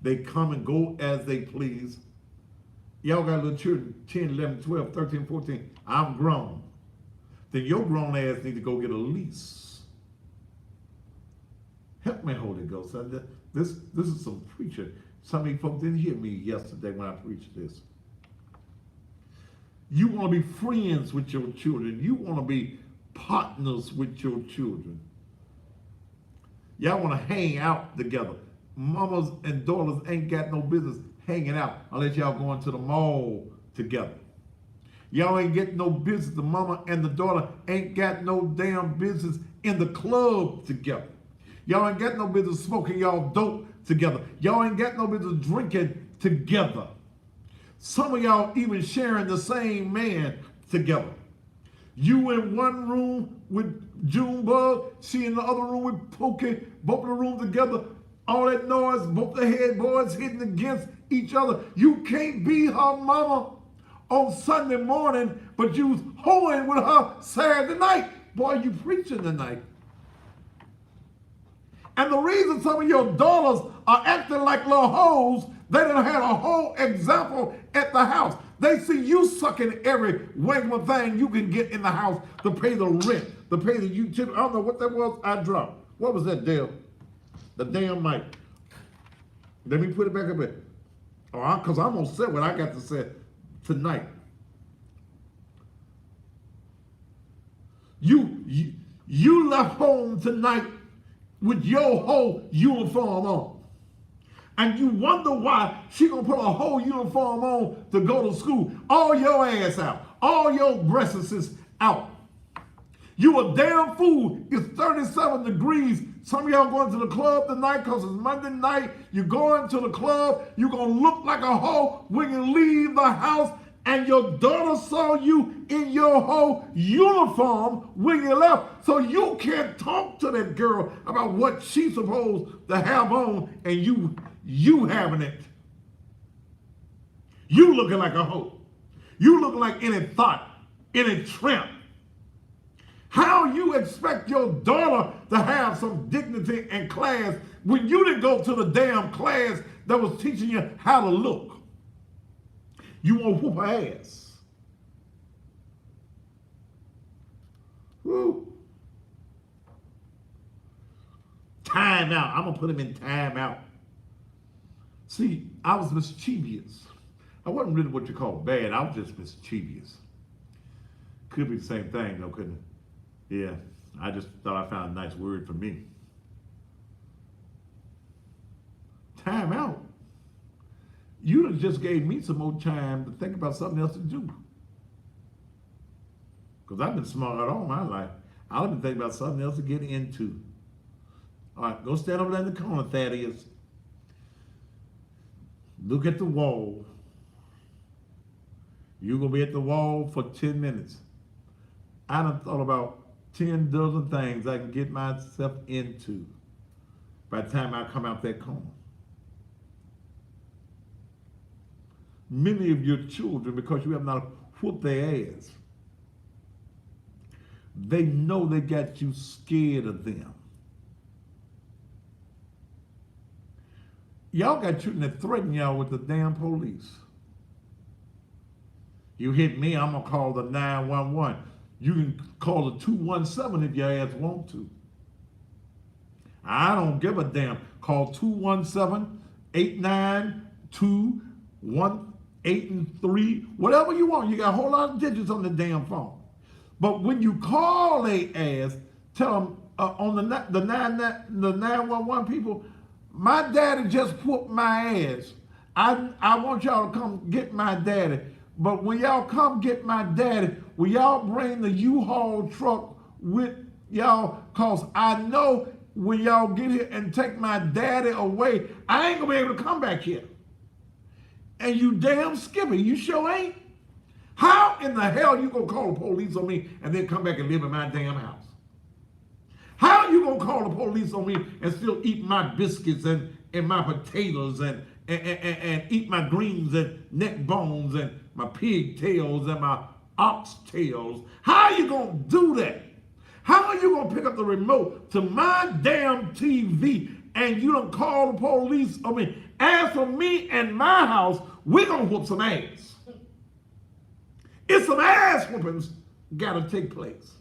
They come and go as they please. Y'all got little children, 10, 11, 12, 13, 14. I'm grown. Then your grown ass need to go get a lease. Help me, Holy Ghost. This is some preacher. Some of you folks didn't hear me yesterday when I preached this. You want to be friends with your children. You want to be partners with your children. Y'all want to hang out together. Mamas and daughters ain't got no business hanging out unless y'all going to the mall together. Y'all ain't getting no business. The mama and the daughter ain't got no damn business in the club together. Y'all ain't got no business smoking y'all dope together. Y'all ain't got no business drinking together. Some of y'all even sharing the same man together. You in one room with Junebug, she in the other room with Pokey, both of the rooms together, all that noise, both the headboards hitting against each other. You can't be her mama on Sunday morning, but you was hoeing with her Saturday night. Boy, you preaching tonight. And the reason some of your daughters are acting like little hoes, they done had a whole example at the house. They see you sucking every regular thing you can get in the house to pay the rent, to pay the utility. I don't know what that was I dropped. What was that, Dale? The damn mic. Let me put it back up there. Because I'm going to say what I got to say tonight. You left home tonight with your whole uniform on. And you wonder why she gonna put a whole uniform on to go to school. All your ass out. All your breasts is out. You a damn fool. It's 37 degrees. Some of y'all going to the club tonight because it's Monday night. You're going to the club. You're going to look like a hoe when you leave the house. And your daughter saw you in your whole uniform when you left. So you can't talk to that girl about what she's supposed to have on and you having it. You looking like a hoe. You looking like any thought, any tramp. How you expect your daughter to have some dignity and class when you didn't go to the damn class that was teaching you how to look? You want to whoop her ass. Woo. Time out. I'm going to put him in time out. See, I was mischievous. I wasn't really what you call bad. I was just mischievous. Could be the same thing, though, couldn't it? Yeah, I just thought I found a nice word for me. Time out. You done just gave me some more time to think about something else to do. Because I've been smart all my life. I've been thinking about something else to get into. All right, go stand over there in the corner, Thaddeus. Look at the wall. You're going to be at the wall for 10 minutes. I done thought about 10 dozen things I can get myself into by the time I come out that corner. Many of your children, because you have not whooped their ass, they know they got you scared of them. Y'all got children that threaten y'all with the damn police. You hit me, I'm going to call the 911. You can call the 217 if your ass want to. I don't give a damn. Call 217-892-1883. Whatever you want. You got a whole lot of digits on the damn phone. But when you call a ass, tell them on the 911 people, my daddy just whooped my ass. I want y'all to come get my daddy. But when y'all come get my daddy, will y'all bring the U-Haul truck with y'all? Cause I know when y'all get here and take my daddy away, I ain't gonna be able to come back here. And you damn Skippy, you sure ain't. How in the hell you gonna call the police on me and then come back and live in my damn house? How you gonna call the police on me and still eat my biscuits and my potatoes and eat my greens and neck bones and my pig tails and my ox tails? How are you gonna do that? How are you gonna pick up the remote to my damn TV and you don't call the police on me? As for me and my house, we're gonna whoop some ass. It's some ass whoopings gotta take place.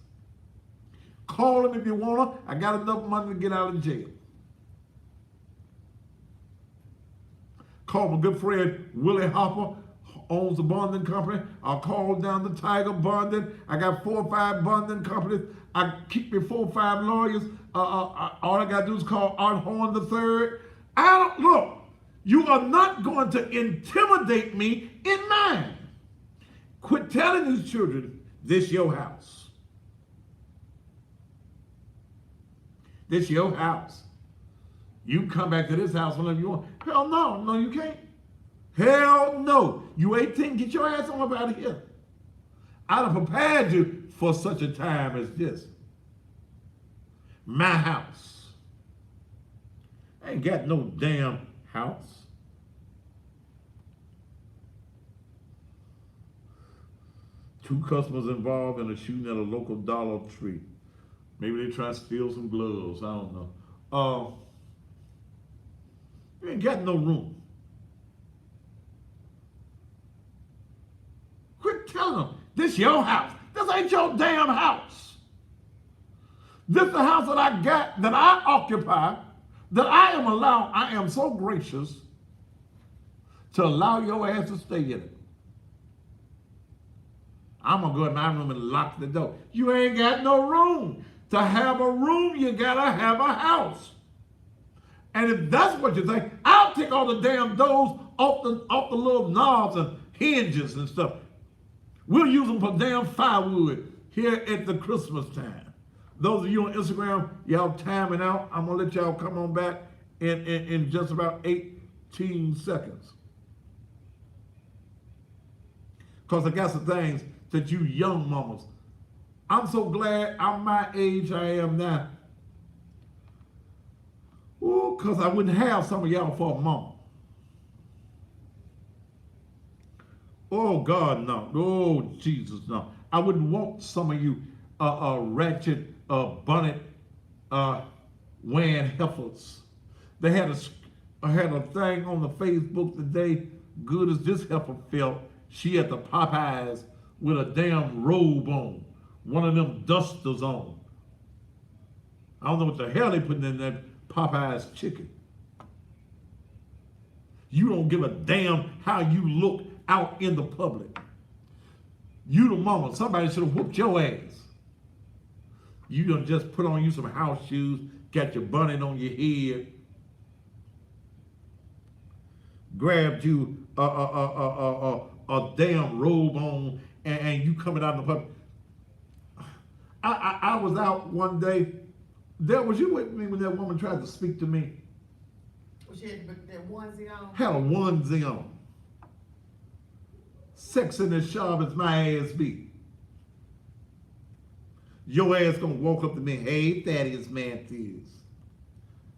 Call them if you wanna. I got enough money to get out of jail. Call my good friend Willie Hopper, owns the bonding company. I'll call down the Tiger Bonding. I got 4 or 5 bonding companies. I keep me 4 or 5 lawyers. All I gotta do is call Art Horn III. Look, you are not going to intimidate me in mine. Quit telling these children, this your house. This your house. You can come back to this house whenever you want. Hell no, no you can't. Hell no. You 18, get your ass on up out of here. I'd have prepared you for such a time as this. My house. I ain't got no damn house. Two customers involved in a shooting at a local Dollar Tree. Maybe they try to steal some gloves. I don't know. You ain't got no room. Quit telling them, this your house. This ain't your damn house. This is the house that I got, that I occupy, that I am allowed. I am so gracious to allow your ass to stay in it. I'm gonna go in my room and lock the door. You ain't got no room. To have a room, you gotta have a house. And if that's what you think, I'll take all the damn doors off the little knobs and hinges and stuff. We'll use them for damn firewood here at the Christmas time. Those of you on Instagram, y'all timing out. I'm gonna let y'all come on back in just about 18 seconds. Because I got some things that you young mamas, I'm so glad I'm my age I am now. Ooh, because I wouldn't have some of y'all for a mama. Oh, God, no. Oh, Jesus, no. I wouldn't want some of you ratchet, bonnet, wearing heifers. They had a thing on the Facebook today, good as this heifer felt. She at the Popeyes with a damn robe on, one of them dusters on. I don't know what the hell they putting in that Popeyes chicken. You don't give a damn how you look out in the public. You the mama, somebody should have whooped your ass. You done just put on you some house shoes, got your bonnet on your head, grabbed you a damn robe on, and you coming out in the public. I was out one day. Was you with me when that woman tried to speak to me? She had that onesie on? Had a onesie on. Sexing as sharp as my ass be. Your ass gonna walk up to me, hey, Thaddeus Matthews.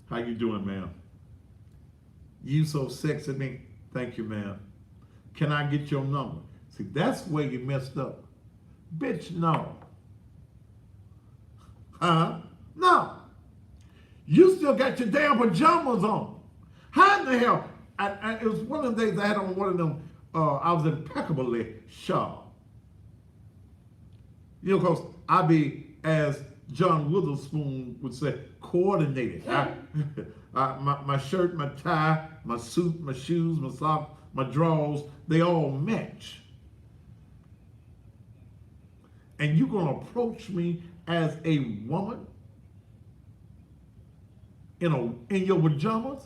How you doing, ma'am? You so sexy, me. Thank you, ma'am. Can I get your number? See, that's where you messed up. Bitch, no. Huh? No. You still got your damn pajamas on. How in the hell? It was one of the days I had on one of them, I was impeccably sharp. You know, because I be, as John Witherspoon would say, coordinated. My shirt, my tie, my suit, my shoes, my socks, my drawers, they all match. And you're going to approach me as a woman in your pajamas?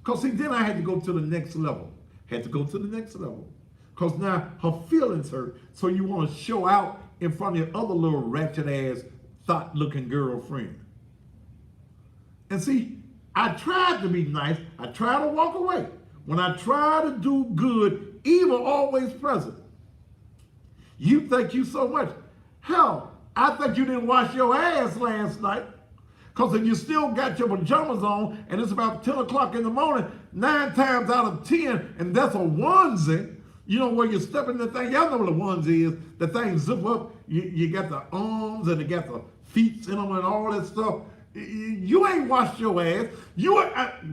Because see, then I had to go to the next level. Because now her feelings hurt. So you want to show out in front of your other little ratchet ass, thought looking girlfriend. And see, I tried to be nice. I tried to walk away. When I try to do good, evil always present. You think you so much. Hell, I think you didn't wash your ass last night. Because if you still got your pajamas on and it's about 10 o'clock in the morning, 9 times out of 10, and that's a onesie, you know where you step in the thing, y'all know what a onesie is. The thing zip up, you got the arms and you got the feet in them and all that stuff. You ain't washed your ass.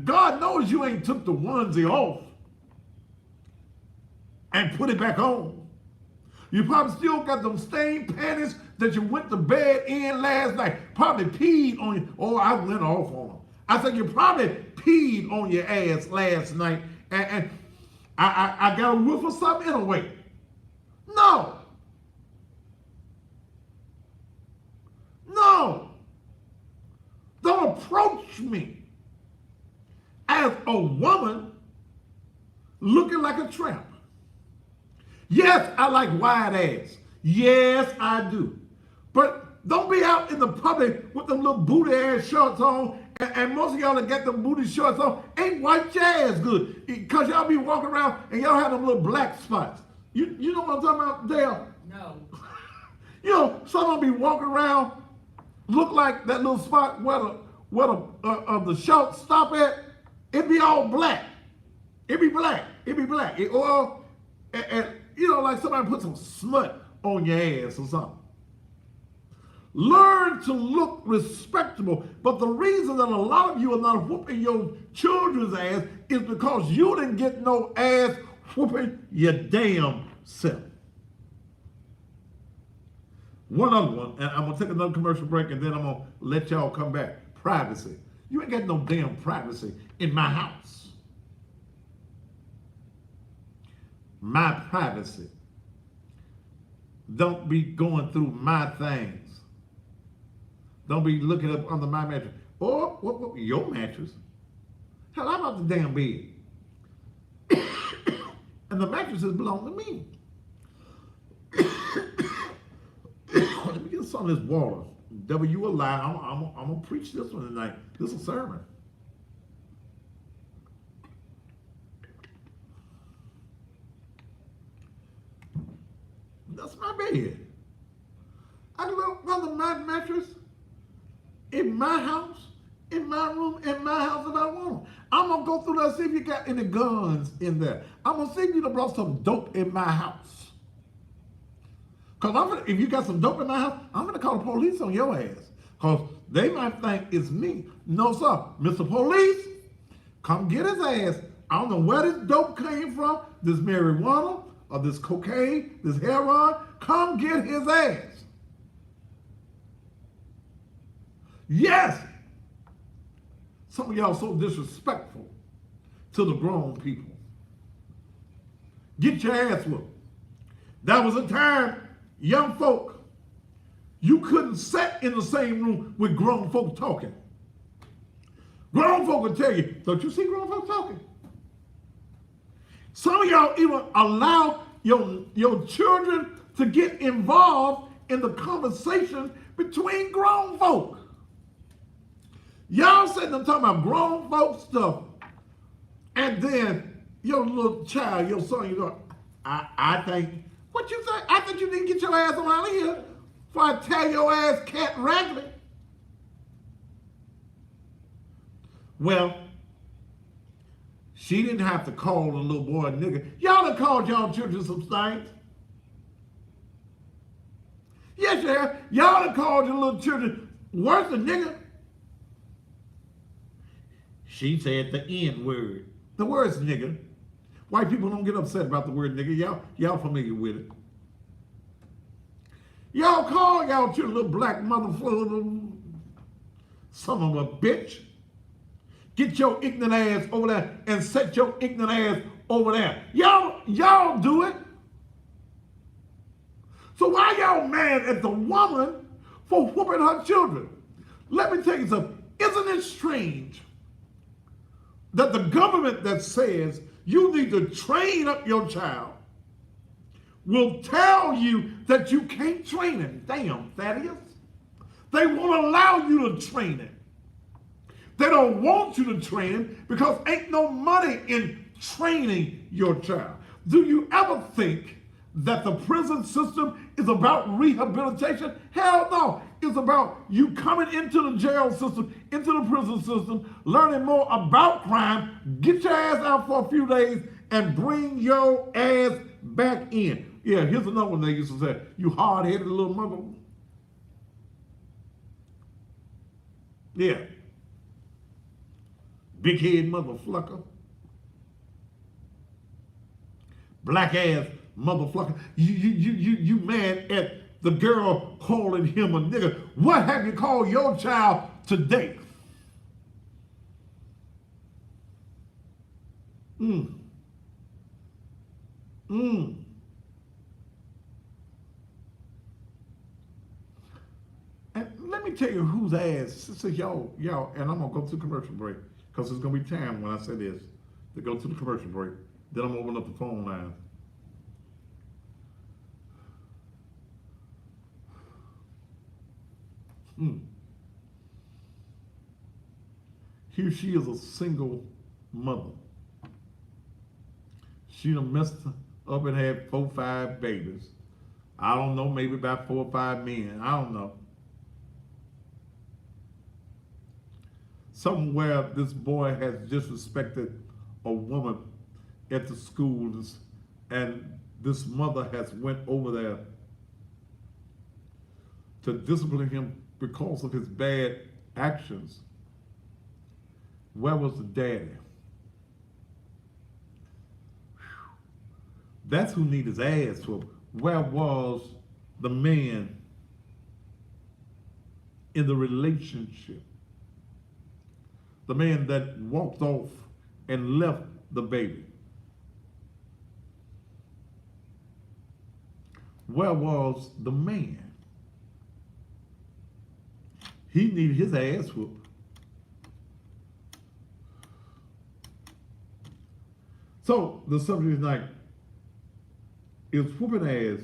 God knows you ain't took the onesie off and put it back on. You probably still got them stained panties that you went to bed in last night. Probably peed on you. Oh, I went off on them. I said you probably peed on your ass last night and I got a whiff of something anyway. No. Don't approach me as a woman looking like a tramp. Yes, I like wide ass. Yes, I do. But don't be out in the public with them little booty ass shorts on, and most of y'all that got them booty shorts on ain't wiped your ass good. Because y'all be walking around and y'all have them little black spots. You know what I'm talking about, Dale? No. You know, some of them be walking around, look like that little spot where the shorts stop at. It be all black. It be black. And you know, like somebody put some smut on your ass or something. Learn to look respectable. But the reason that a lot of you are not whooping your children's ass is because you didn't get no ass whooping your damn self. One other one, and I'm going to take another commercial break and then I'm going to let y'all come back. Privacy. You ain't got no damn privacy in my house. My privacy. Don't be going through my things. Don't be looking up under my mattress. Or what your mattress. Hell, how about the damn bed? And the mattresses belong to me. Let me get some of this water. Devil, you a lie. I'm going to preach this one tonight. This is a sermon. That's my bed. I can look under my mattress in my house, in my room, in my house if I want. I'm going to go through there, see if you got any guns in there. I'm going to see if you done brought some dope in my house. Because if you got some dope in my house, I'm going to call the police on your ass. Because they might think it's me. No, sir. Mr. Police, come get his ass. I don't know where this dope came from, this marijuana, or this cocaine, this heroin. Come get his ass. Yes. Some of y'all so disrespectful to the grown people. Get your ass whooped. That was a time, young folk, you couldn't sit in the same room with grown folk talking. Grown folk will tell you, don't you see grown folk talking? Some of y'all even allow your children to get involved in the conversation between grown folk. Y'all sitting there talking about grown folk stuff, and then your little child, your son, you go, I think, what you think? I think you need to get your ass on out of here before I tear your ass cat raggedy. Well, she didn't have to call the little boy a nigger. Y'all have called y'all children some things. Yes, you have. Y'all have called your little children worse than nigger. She said the N word. The word's nigger. White people don't get upset about the word nigger. Y'all familiar with it. Y'all call y'all children little black motherfucker, son of a bitch. Get your ignorant ass over there and set your ignorant ass over there. Y'all do it. So why y'all mad at the woman for whooping her children? Let me tell you something. Isn't it strange that the government that says you need to train up your child will tell you that you can't train him? Damn, Thaddeus. They won't allow you to train him. They don't want you to train him because ain't no money in training your child. Do you ever think that the prison system is about rehabilitation? Hell no. It's about you coming into the jail system, into the prison system, learning more about crime, get your ass out for a few days, and bring your ass back in. Yeah, here's another one they used to say, you hard-headed little mother. Yeah. Big head motherfucker. Black ass motherfucker. You mad at the girl calling him a nigga. What have you called your child today? And let me tell you whose ass, since y'all, and I'm gonna go to commercial break, because it's gonna be time when I say this, to go to the commercial break. Then I'm gonna open up the phone line. Here she is, a single mother. She done messed up and had 4 or 5 babies. I don't know, maybe about 4 or 5 men. I don't know. Somewhere this boy has disrespected a woman at the schools, and this mother has went over there to discipline him because of his bad actions. Where was the daddy? That's who needs his ass whooped. Where was the man in the relationship? The man that walked off and left the baby. Where was the man? He needed his ass whooped. So the subject tonight is whooping ass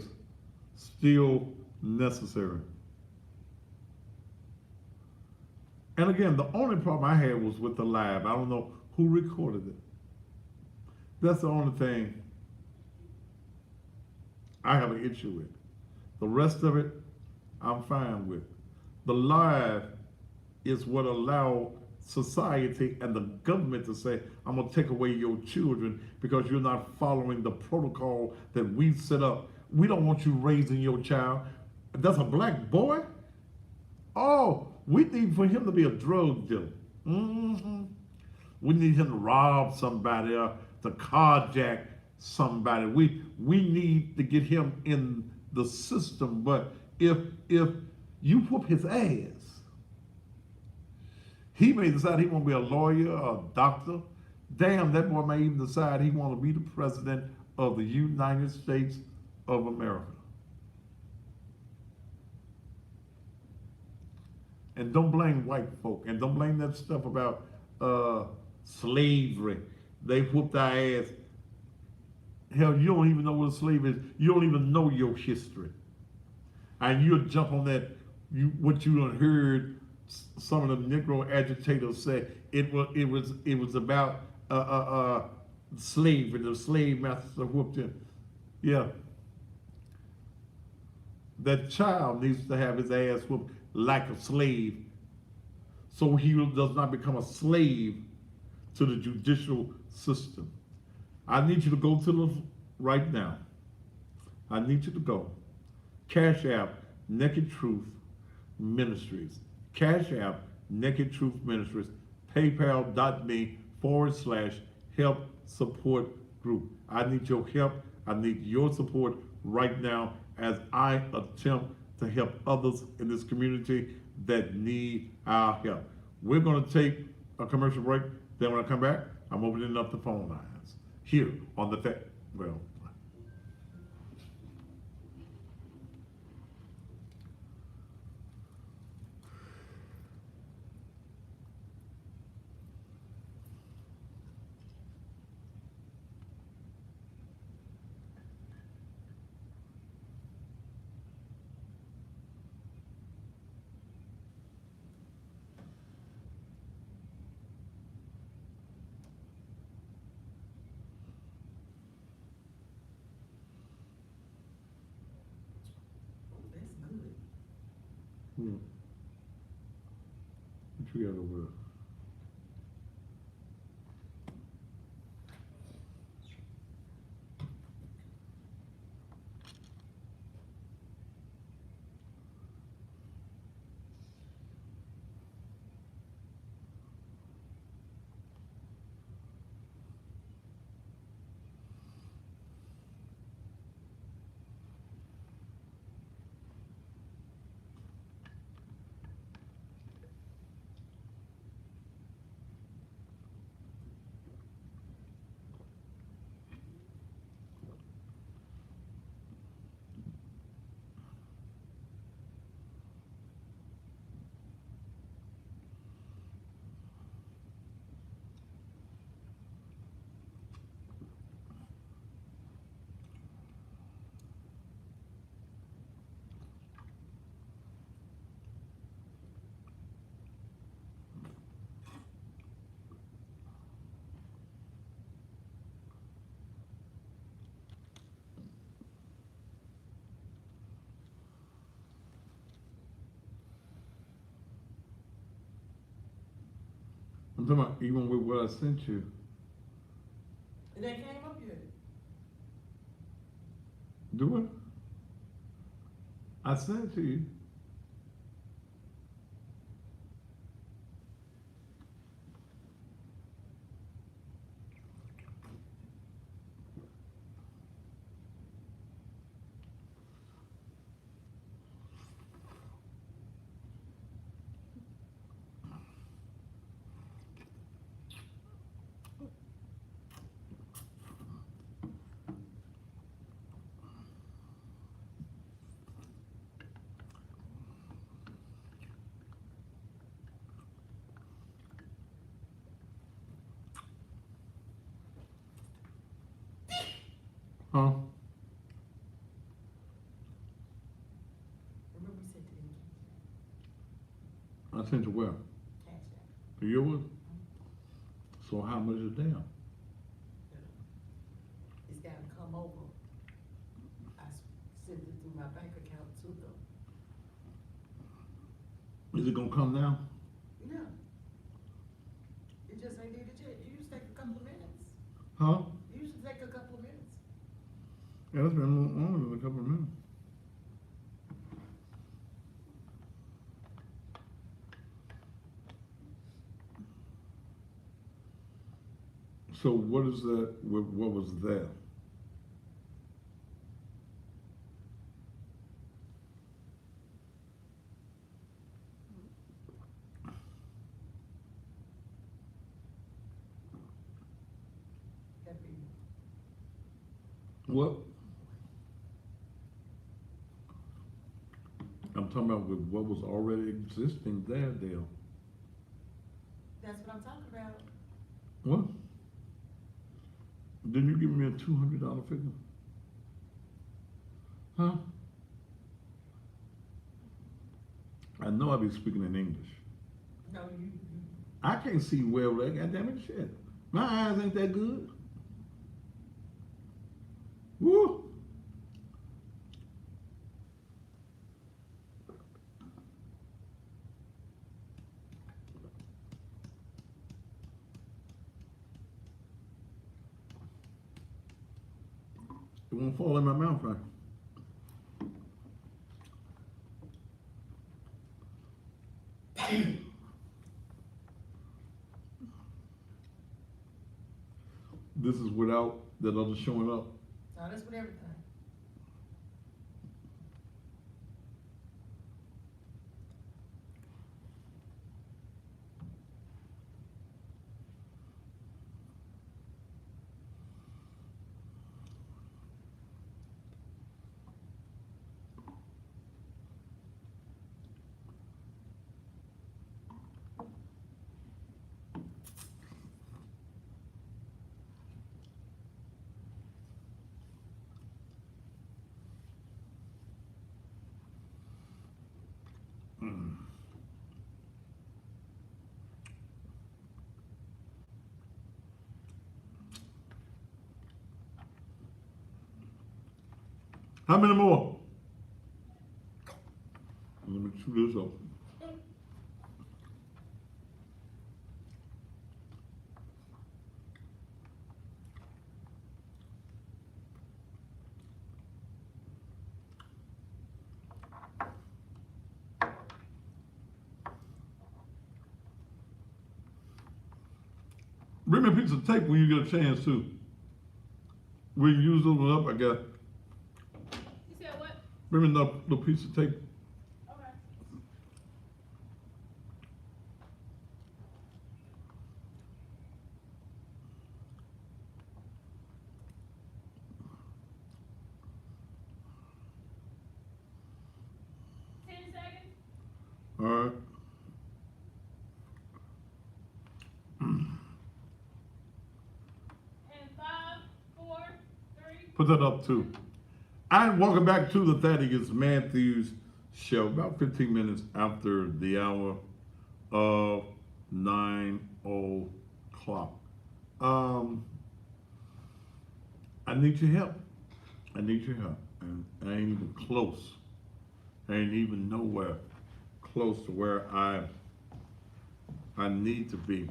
still necessary? And again, the only problem I had was with the live. I don't know who recorded it. That's the only thing I have an issue with. The rest of it, I'm fine with. The live is what allowed society and the government to say, I'm gonna take away your children because you're not following the protocol that we set up. We don't want you raising your child. That's a black boy? Oh, we need for him to be a drug dealer. We need him to rob somebody or to carjack somebody. We need to get him in the system. But if you whoop his ass, he may decide he want to be a lawyer or a doctor. Damn, that boy may even decide he want to be the president of the United States of America. And don't blame white folk, and don't blame that stuff about slavery. They whooped our ass. Hell, you don't even know what a slave is. You don't even know your history. And you'll jump on that, what you done heard some of the Negro agitators say. It was about slavery. The slave master whooped him. Yeah. That child needs to have his ass whooped like a slave, so he does not become a slave to the judicial system. I need you to go to the right now. I need you to go. Cash App, Naked Truth Ministries. Cash App, Naked Truth Ministries. PayPal.me/help support group. I need your help. I need your support right now as I attempt to help others in this community that need our help. We're going to take a commercial break. Then when I come back, I'm opening up the phone lines here on the What you got over there? I'm talking about even with what I sent you. It ain't came up yet. Do it. I sent it to you. Huh? Remember we said to them, I sent you where? cash out. To yours? So how much is down? It's gotta come over. Sent it through my bank account to them. Is it gonna come now? Yeah. It just ain't needed yet. It used to take a couple of minutes. Huh? It used to take a couple of minutes. Yeah, that's been a little longer than a couple of minutes. So what is that, what was that? That'd be, What? I'm talking about with what was already existing there, Dale. that's what I'm talking about. What? Didn't you give me a $200 figure? Huh? I know I be speaking in English. No, you I can't see well that goddamn it shit. My eyes ain't that good. Woo! It won't fall in my mouth, right? This is without that other showing up. no, that's with everything. How many more? Let me chew this up. Bring me a piece of tape when you get a chance too. We can use those up, I guess. You said what? Bring me another little piece of tape. Okay. $10. All right. And 5, 4, 3. Put that up too. And welcome back to the Thaddeus Matthews Show. About 15 minutes after the hour of 9 o'clock. I need your help. I need your help. And I ain't even close. I ain't even nowhere close to where I need to be.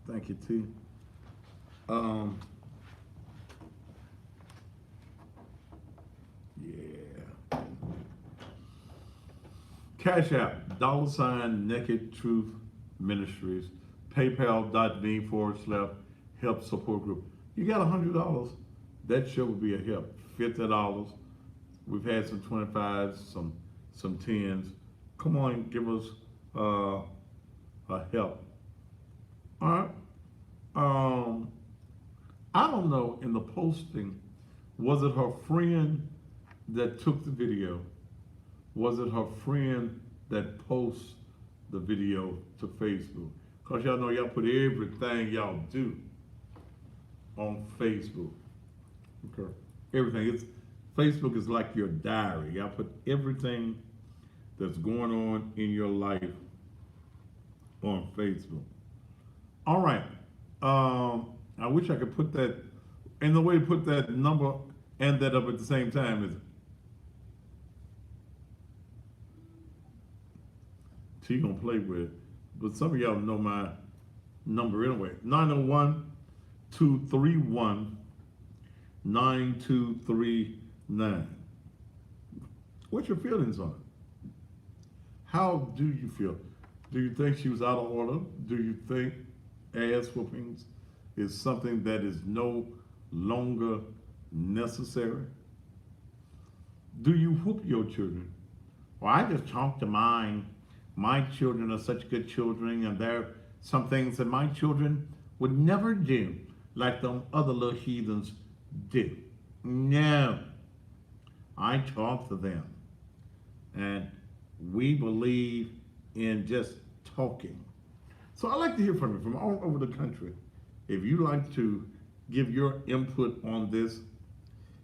Thank you, T. Yeah. Cash App, $ Naked Truth Ministries, PayPal.me/help support group. You got $100, that show would be a help. $50. We've had some 25s, some 10s. Come on, give us a help. All right. I don't know in the posting, was it her friend that took the video? Was it her friend that posts the video to Facebook? Because y'all know y'all put everything y'all do on Facebook. Okay. Everything. Facebook is like your diary. Y'all put everything that's going on in your life on Facebook. All right. I wish I could put that, and the way to put that number and that up at the same time is T gonna play with it. But some of y'all know my number anyway. 901-231-9239. What's your feelings on it? How do you feel? Do you think she was out of order? Do you think ass whoopings is something that is no longer necessary? Do you whoop your children? Well, I just talk to mine. My children are such good children, and there are some things that my children would never do, like them other little heathens do. No. I talk to them, and we believe in just talking. So I'd like to hear from you from all over the country. If you like to give your input on this,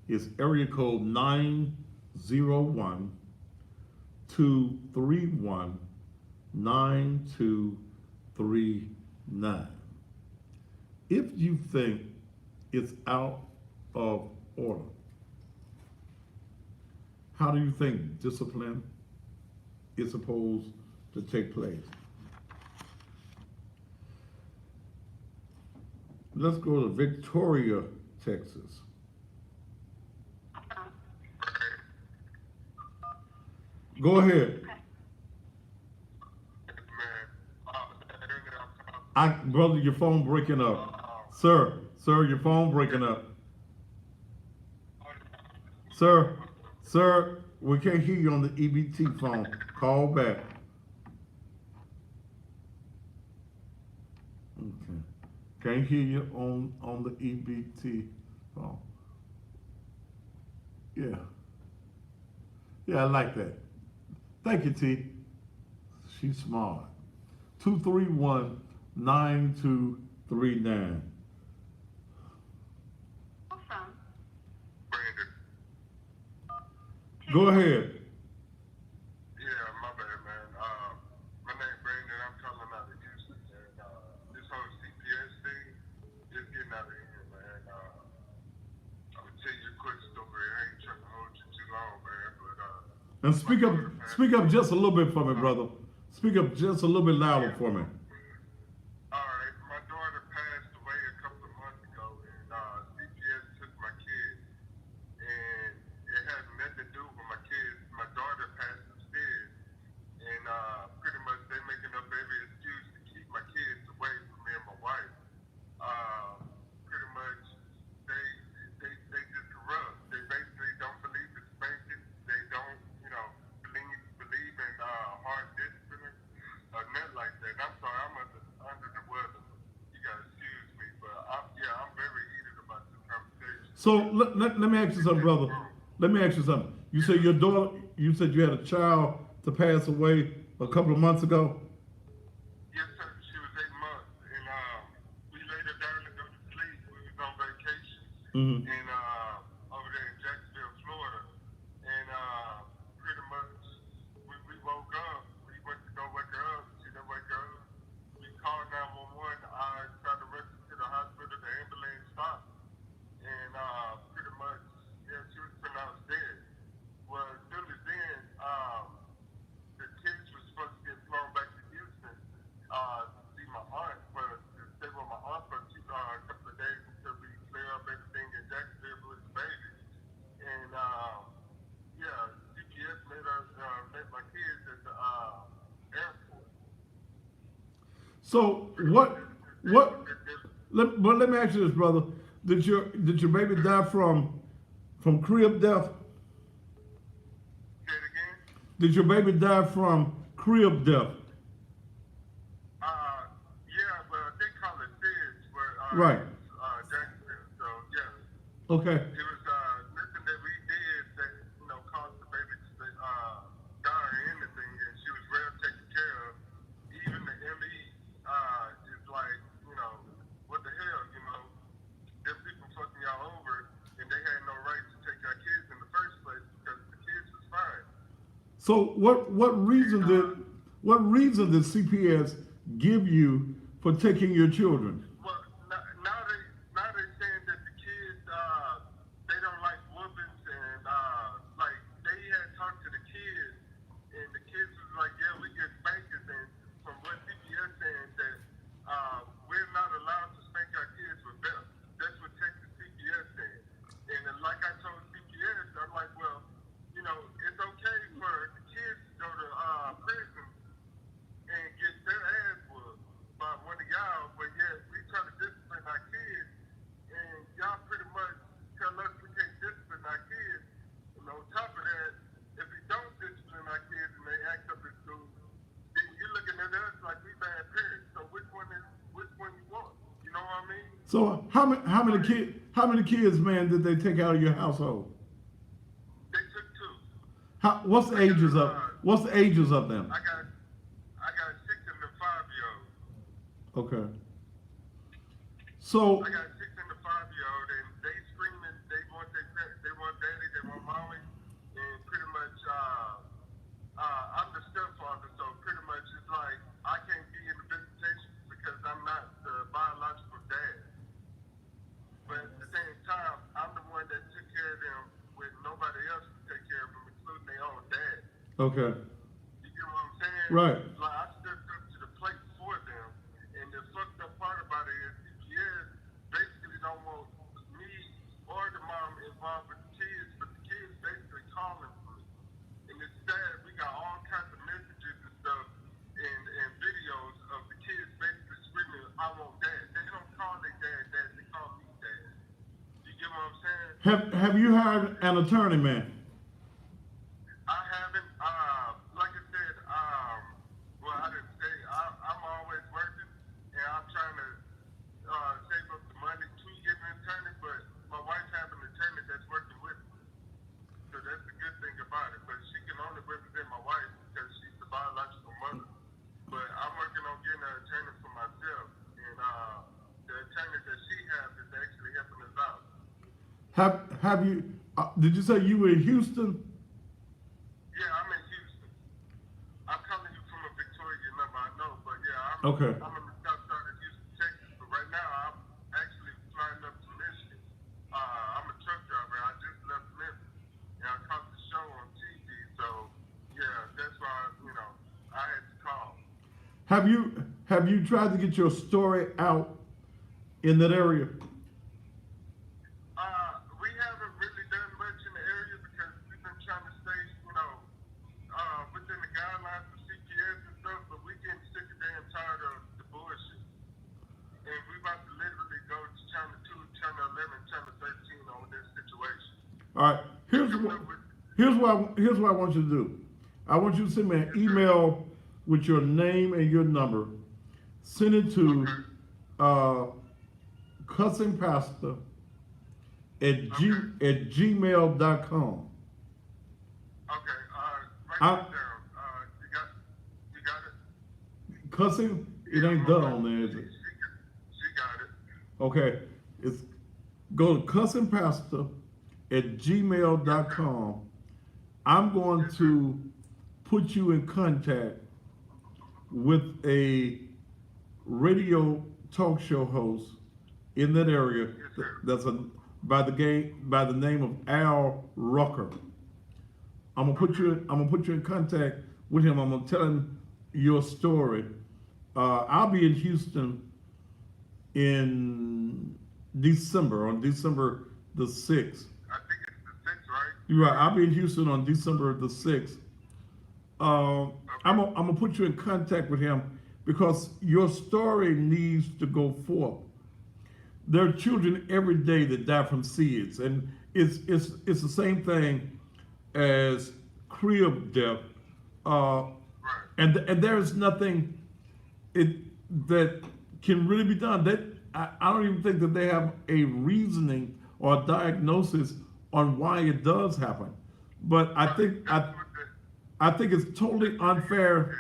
it's area code 901-231-9239. If you think it's out of order, how do you think discipline is supposed to take place? Let's go to Victoria, Texas. Go ahead. Brother, your phone breaking up. Sir, your phone breaking up. Sir, we can't hear you on the EBT phone. Call back. Okay. Can't hear you on the EBT phone. Yeah, I like that. Thank you, T. She's smart. 231-9239. Awesome. Go ahead. Yeah, my bad, man. My name's Brandon. I'm calling out of Houston. And this whole CPS thing, just getting out of here, man. I'm going to tell you a quick story. I ain't trying to hold you too long, man. But And speak up just a little bit for me, brother. Speak up just a little bit louder for me. Alright, my daughter passed away a couple of months ago, and CPS took my kids, and it had nothing to do with my kids. My daughter passed upstairs, and pretty much they making up every excuse to keep my kids away from me and my wife. Pretty much they just corrupt. They basically don't believe in spanking. They don't, believe in hard discipline or nothing like that. And I'm sorry, I'm under the weather. You gotta excuse me, but I'm very heated about this conversation. So let me ask you something, brother. Let me ask you something. You said your daughter, you said you had a child to pass away a couple of months ago? Yes, sir. She was 8 months, and we laid her down to go to sleep. We was on vacation, Mm-hmm. and over there in Jacksonville, Florida, and pretty much we woke up. We went to go wake her up. She didn't wake her up. We called 911. I tried to rush her to the hospital. The ambulance stopped, and pretty much, yeah, she was pronounced dead. Well, as soon as then, the kids were supposed to get flown back to Houston to see my aunt, but to stay with my aunt for a couple of days until we clear up everything in Jacksonville with the baby. And yeah, CPS met my kids at the airport. So let me ask you this, brother. Did your baby die from crib death? Say it again? Did your baby die from crib death? Yeah, but they call it SIDS, where Right. Jacksonville. So yeah. Okay. It was nothing that we did that caused the baby to die or anything, and she was well taken care of. Even the ME is like, what the hell, them people fucking y'all over, and they had no right to take our kids in the first place because the kids was fine. So what reason did CPS give you for taking your children? Well, now they saying that the kids they don't like whoopings, and like they had talked to the kids, and the kids was like, yeah, we get spankings, and from what CPS saying that we're not allowed to spank our kids with belts. That's what Texas CPS said. And then, like I told CPS, I'm like, well, it's okay for the kids to go to prison and get their ass whooped by one of y'all, but yet we try to discipline our kids, and y'all pretty much tell us we can't discipline our kids. And on top of that, if we don't discipline our kids and they act up in school, then you're looking at us like we bad parents. So which one you want? You know what I mean? So how many kids, man, did they take out of your household? They took 2. What's the ages of them? I got a 6 and a 5-year-old. Okay. So I got a 6 and a 5-year-old, and they screaming. They want daddy, they want mommy, and pretty much I'm the stepfather, so pretty much it's like I can't be in the visitation because I'm not the biological dad. But at the same time, I'm the one that took care of them when nobody else could take care of them, including their own dad. okay. You get what I'm saying? Right. Like, I stepped up to the plate for them, and the fucked up part about it is CPS basically don't want me or the mom involved with the kids, but the kids basically calling for me. And it's sad, we got all kinds of messages and stuff and videos of the kids basically screaming, I want dad. They don't call their dad, they call me dad. You get what I'm saying? Have you hired an attorney, man? I haven't, like I said, well, I didn't say, I'm always working, and I'm trying to save up the money to get an attorney, but my wife has an attorney that's working with me. So that's the good thing about it, but she can only represent my wife because she's the biological mother. But I'm working on getting an attorney for myself, and the attorney that she has is actually helping us out. Have you? Did you say you were in Houston? Yeah, I'm in Houston. I'm calling you from a Victoria number, I know, but yeah, Okay. I'm in the south side of Houston, Texas. But right now, I'm actually flying up to Michigan. I'm a truck driver. I just left Memphis, and I caught the show on TV. So Have you tried to get your story out in that area? We haven't really done much in the area because we've been trying to stay, within the guidelines of CPS and stuff, but we getting sick and damn tired of the bullshit. And we about to literally go to Channel 2, Channel 11, Channel 13 on this situation. All right. Here's what I want you to do. I want you to send me an email with your name and your number. Send it to cussingpastor at gmail.com. Okay, write I- this down. You got it? Cussing, it ain't done on there, is it? She got it. Okay. It's go to cussingpastor at gmail.com. I'm going to put you in contact with a radio talk show host in that area that's by the name of Al Rucker. I'm gonna put you in contact with him. I'm gonna tell him your story. I'll be in Houston in December, on December the 6th. I think it's the 6th, right? You're right. I'll be in Houston on December the 6th. I'm gonna put you in contact with him because your story needs to go forth. There are children every day that die from SIDS, and it's the same thing as crib death. And there is nothing that can really be done. That I don't even think that they have a reasoning or a diagnosis on why it does happen. But I think it's totally unfair.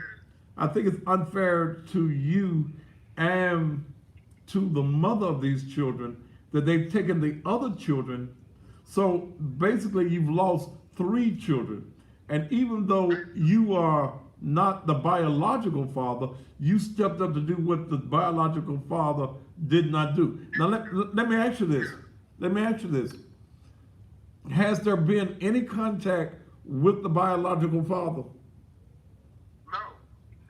I think it's unfair to you and to the mother of these children that they've taken the other children. So basically you've lost 3 children. And even though you are not the biological father, you stepped up to do what the biological father did not do. Now let me ask you this. Has there been any contact with the biological father? No.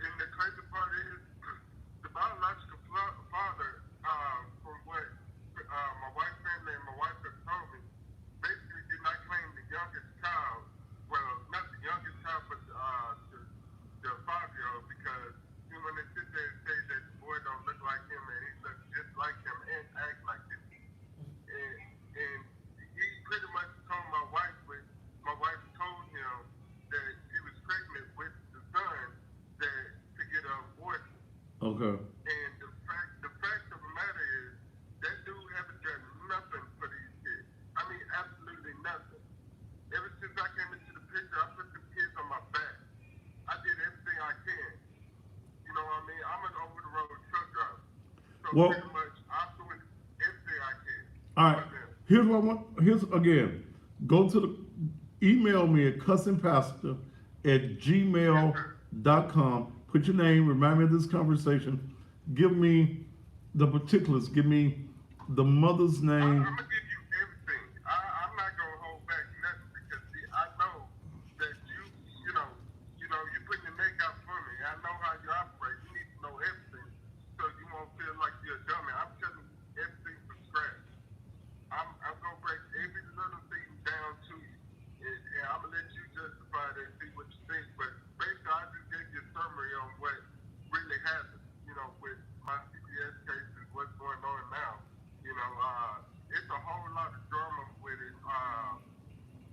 And the crazy part is, the biological father, from what my wife's family and my wife have told me, basically did not claim the youngest child. Well, not the youngest child, but the 5-year-old, because when they sit there and say that the boy don't look like him and he looks just like him and act like him. And he pretty much told my wife told him that she was pregnant with the son to get an abortion. Okay. And the fact of the matter is that dude haven't done nothing for these kids. I mean, absolutely nothing. Ever since I came into the picture, I put the kids on my back. I did everything I can. You know what I mean? I'm an over-the-road truck driver. So Well, pretty much I'm doing everything I can. all right. Here's what I want. Here's again. Go to email me at cussingpastor at gmail.com. Put your name. Remind me of this conversation. Give me the particulars. Give me the mother's I'm name. gonna give you everything. I'm not gonna hold back nothing because see, I know that you putting your neck out for me. I know how you operate. You need to know everything so you won't feel like you're a dummy. I'm telling you everything from scratch. I'm gonna break every little thing down to you, and I'm gonna let you justify that and see what you think. But basically, I just gave you a summary on what really happened. With my CPS cases, what's going on now. It's a whole lot of drama with it.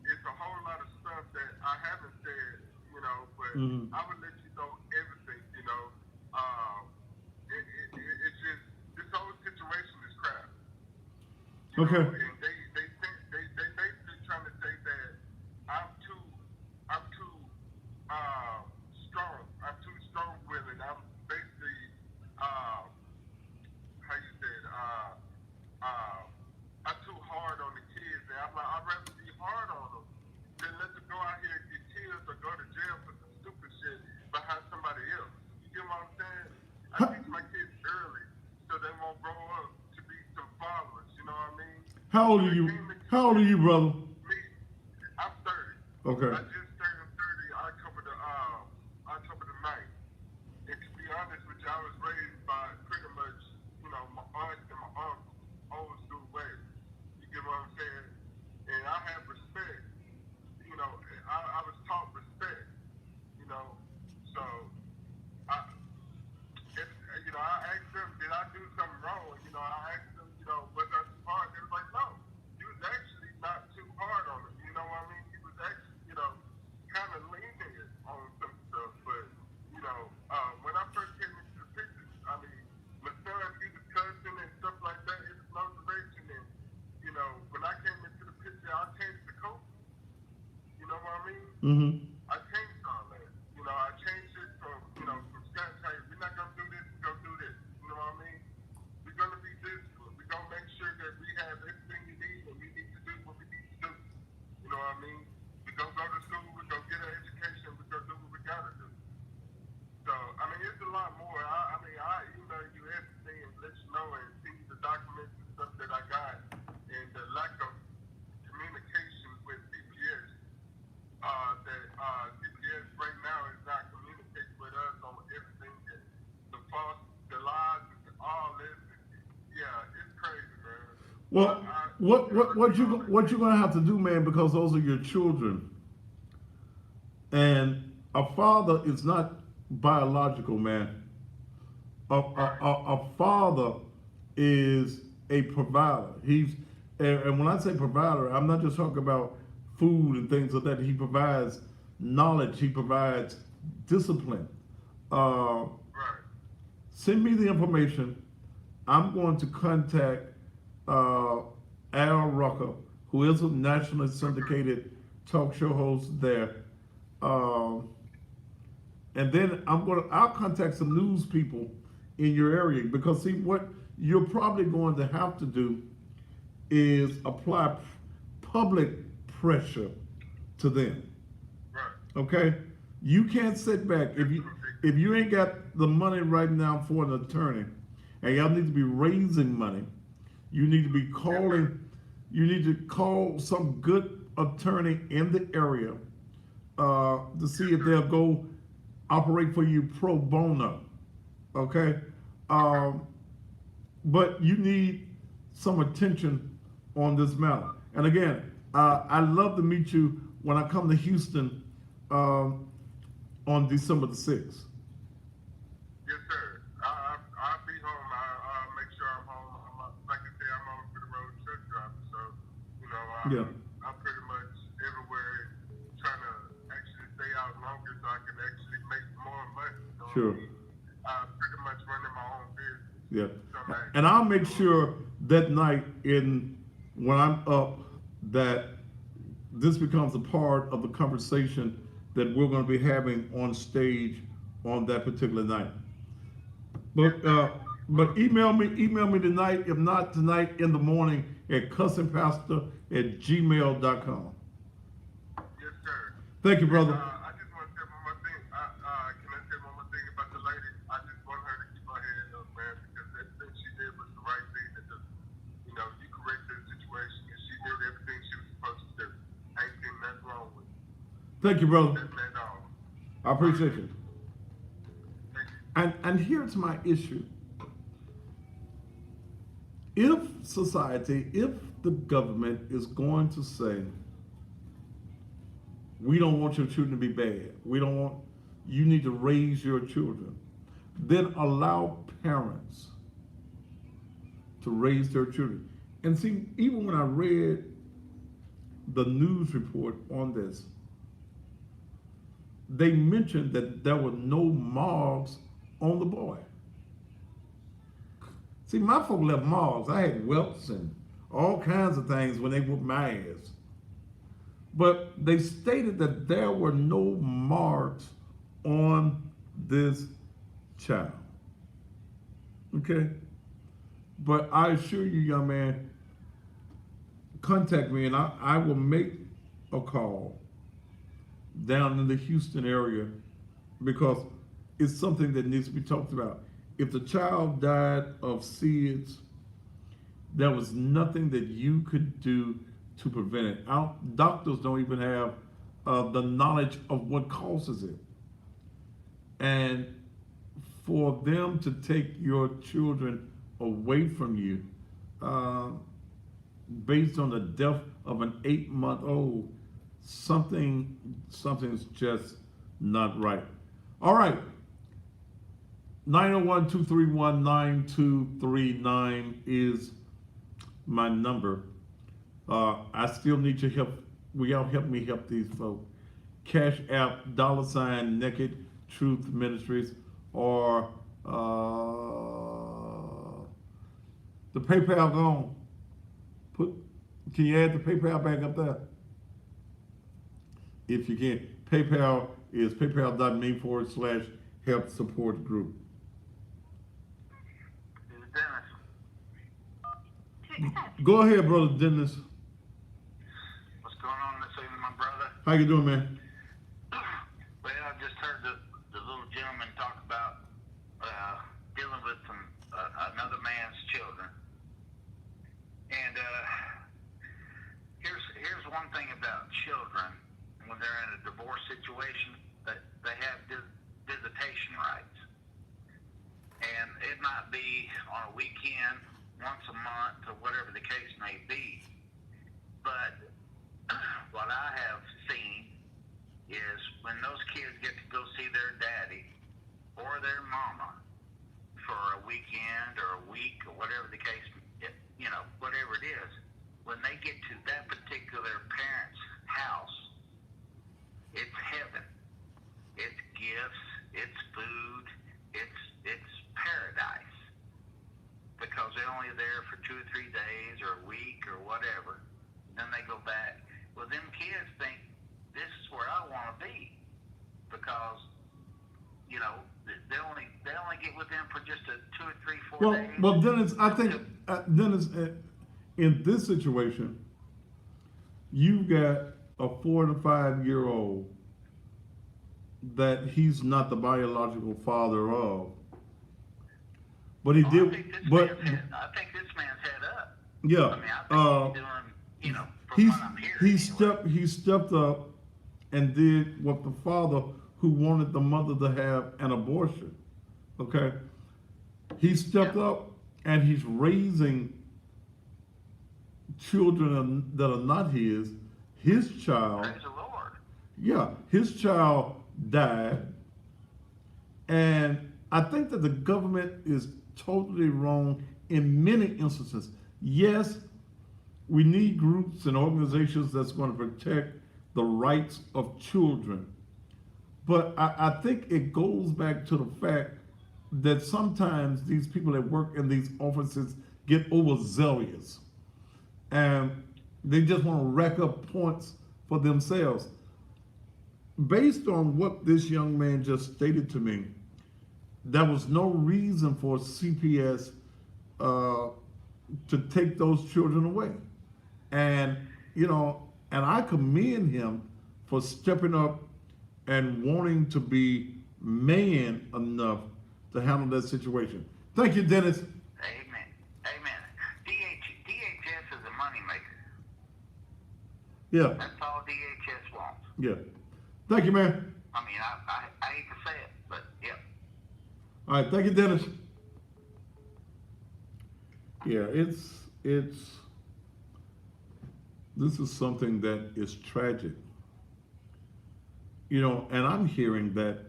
It's a whole lot of stuff that I haven't said, but I would let you know everything, it's just, this whole situation is crap. Okay. And they basically trying to say that I'm too strong. I'm too strong-willed. I'm basically, how you said, I'm too hard on the kids. And I'm like, I'd rather be hard on them than let them go out here and get killed or go to jail for some stupid shit behind somebody else. You get what I'm saying? I teach my kids early so they won't grow up to be some followers. You know what I mean? How old are you? How old are you, brother? Me, I'm 30. Okay. I just turned 30 October the 9th. And to be honest with Mm-hmm. I changed all that. You know, I changed it from, you know, from scratch. Hey, we're not gonna do this, we're gonna do this. You know what I mean? We're gonna be disciplined. We're gonna make sure that we have everything we need and we need to do what we need to do. You know what I mean? We're gonna go to school, we're gonna get an education, we're gonna do what we gotta do. So, I mean, it's a lot more. I mean, I email you everything and let you know and see the documents and stuff that I got and the lack of communication with CPS. That CPS right now is not communicating with us on everything that the false, the lies, and all this. Yeah, it's crazy, man. Well, what you gonna have to do, man, because those are your children, and a father is not biological, man. A father is a provider. And when I say provider, I'm not just talking about food and things like that. He provides knowledge. He provides discipline. Right. Send me the information. I'm going to contact Al Rucker, who is a nationally syndicated talk show host there. And then I'll contact some news people in your area, because see, what you're probably going to have to do is apply public pressure to them. Right. Okay? You can't sit back if you ain't got the money right now for an attorney, and y'all need to be raising money. You need to be calling. You need to call some good attorney in the area to see if they'll go operate for you pro bono. Okay? But you need some attention on this matter. And again, I'd love to meet you when I come to Houston on December the 6th. Yes, sir. I'll be home. I'll make sure I'm home. Like I say, I'm on for the road truck driver, so, you know, I'm pretty much everywhere trying to actually stay out longer so I can actually make more money. So Sure. I'm pretty much running my own business. Yeah. So, like, And I'll make sure that night when I'm up that this becomes a part of the conversation that we're going to be having on stage on that particular night. But email me tonight, if not tonight in the morning, at cussingpastor@gmail.com. yes, sir. Thank you, brother. I just want to say one more thing. Can I say one more thing about the lady? I just want her to keep her head up, man, because everything she did was the right thing to do. You know, you corrected the situation, and she did everything she was supposed to do. I ain't seen nothing wrong with it. Thank you, brother. That's man all. I appreciate you. Thank you. And here's my issue. If society, if the government is going to say, we don't want your children to be bad, you need to raise your children, then allow parents to raise their children. And see, even when I read the news report on this, they mentioned that there were no marks on the boy. See, my folk left marks. I had welts and all kinds of things when they whooped my ass. But they stated that there were no marks on this child. Okay? But I assure you, young man, contact me and I will make a call down in the Houston area, because it's something that needs to be talked about. If the child died of SIDS, there was nothing that you could do to prevent it. Our doctors don't even have the knowledge of what causes it. And for them to take your children away from you based on the death of an 8-month-old, something's just not right. All right. 901-231-9239 is my number. I still need your help. Will y'all help me help these folks? Cash App, $ Naked Truth Ministries, or the PayPal gone. Can you add the PayPal back up there? If you can. PayPal is paypal.me/help support group. This is Dennis. Go ahead, brother Dennis. What's going on this evening, my brother? How you doing, man? Well, I just heard the little gentleman talk about dealing with another man's children. And here's one thing about children when they're in a divorce situation, that they have visitation rights. And it might be on a weekend, once a month, or whatever the case may be. But what I have seen is when those kids get to go see their daddy or their mama for a weekend or a week or whatever the case, whatever it is, when they get to that particular parent's house, it's heaven. It's gifts, it's food, it's paradise. Because they're only there for 2 or 3 days or a week or whatever. Then they go back. Well, them kids think this is where I want to be, because they only get with them for just 2 or 3, 4 days. Well, Dennis, I think Dennis, in this situation, you got a 4 to 5 year old that he's not the biological father of, but he I did. think this man's head up. Yeah, I mean, I think he's doing, from what I'm hearing. he stepped up and did what the father who wanted the mother to have an abortion. Okay, he stepped up and he's raising children that are not his. His child, Praise the Lord. yeah, his child died, and I think that the government is totally wrong in many instances. Yes, we need groups and organizations that's going to protect the rights of children. But I think it goes back to the fact that sometimes these people that work in these offices get overzealous and they just want to rack up points for themselves. Based on what this young man just stated to me, there was no reason for CPS to take those children away. And, and I commend him for stepping up and wanting to be man enough to handle that situation. Thank you, Dennis. Amen. DHS is a moneymaker. Yeah, That's all DHS wants. yeah. Thank you, man. I mean, I hate to say it, but yeah. All right, thank you, Dennis. Yeah, this is something that is tragic. And I'm hearing that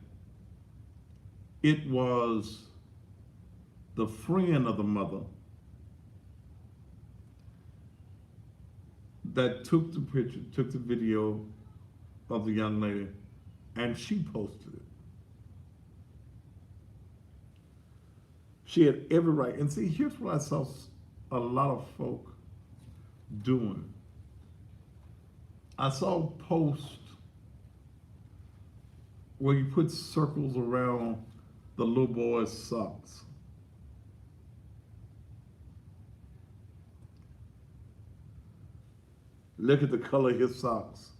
it was the friend of the mother that took the picture, took the video of the young lady, and she posted it. She had every right. And see, here's what I saw a lot of folk doing. I saw posts where you put circles around the little boy's socks. Look at the color of his socks.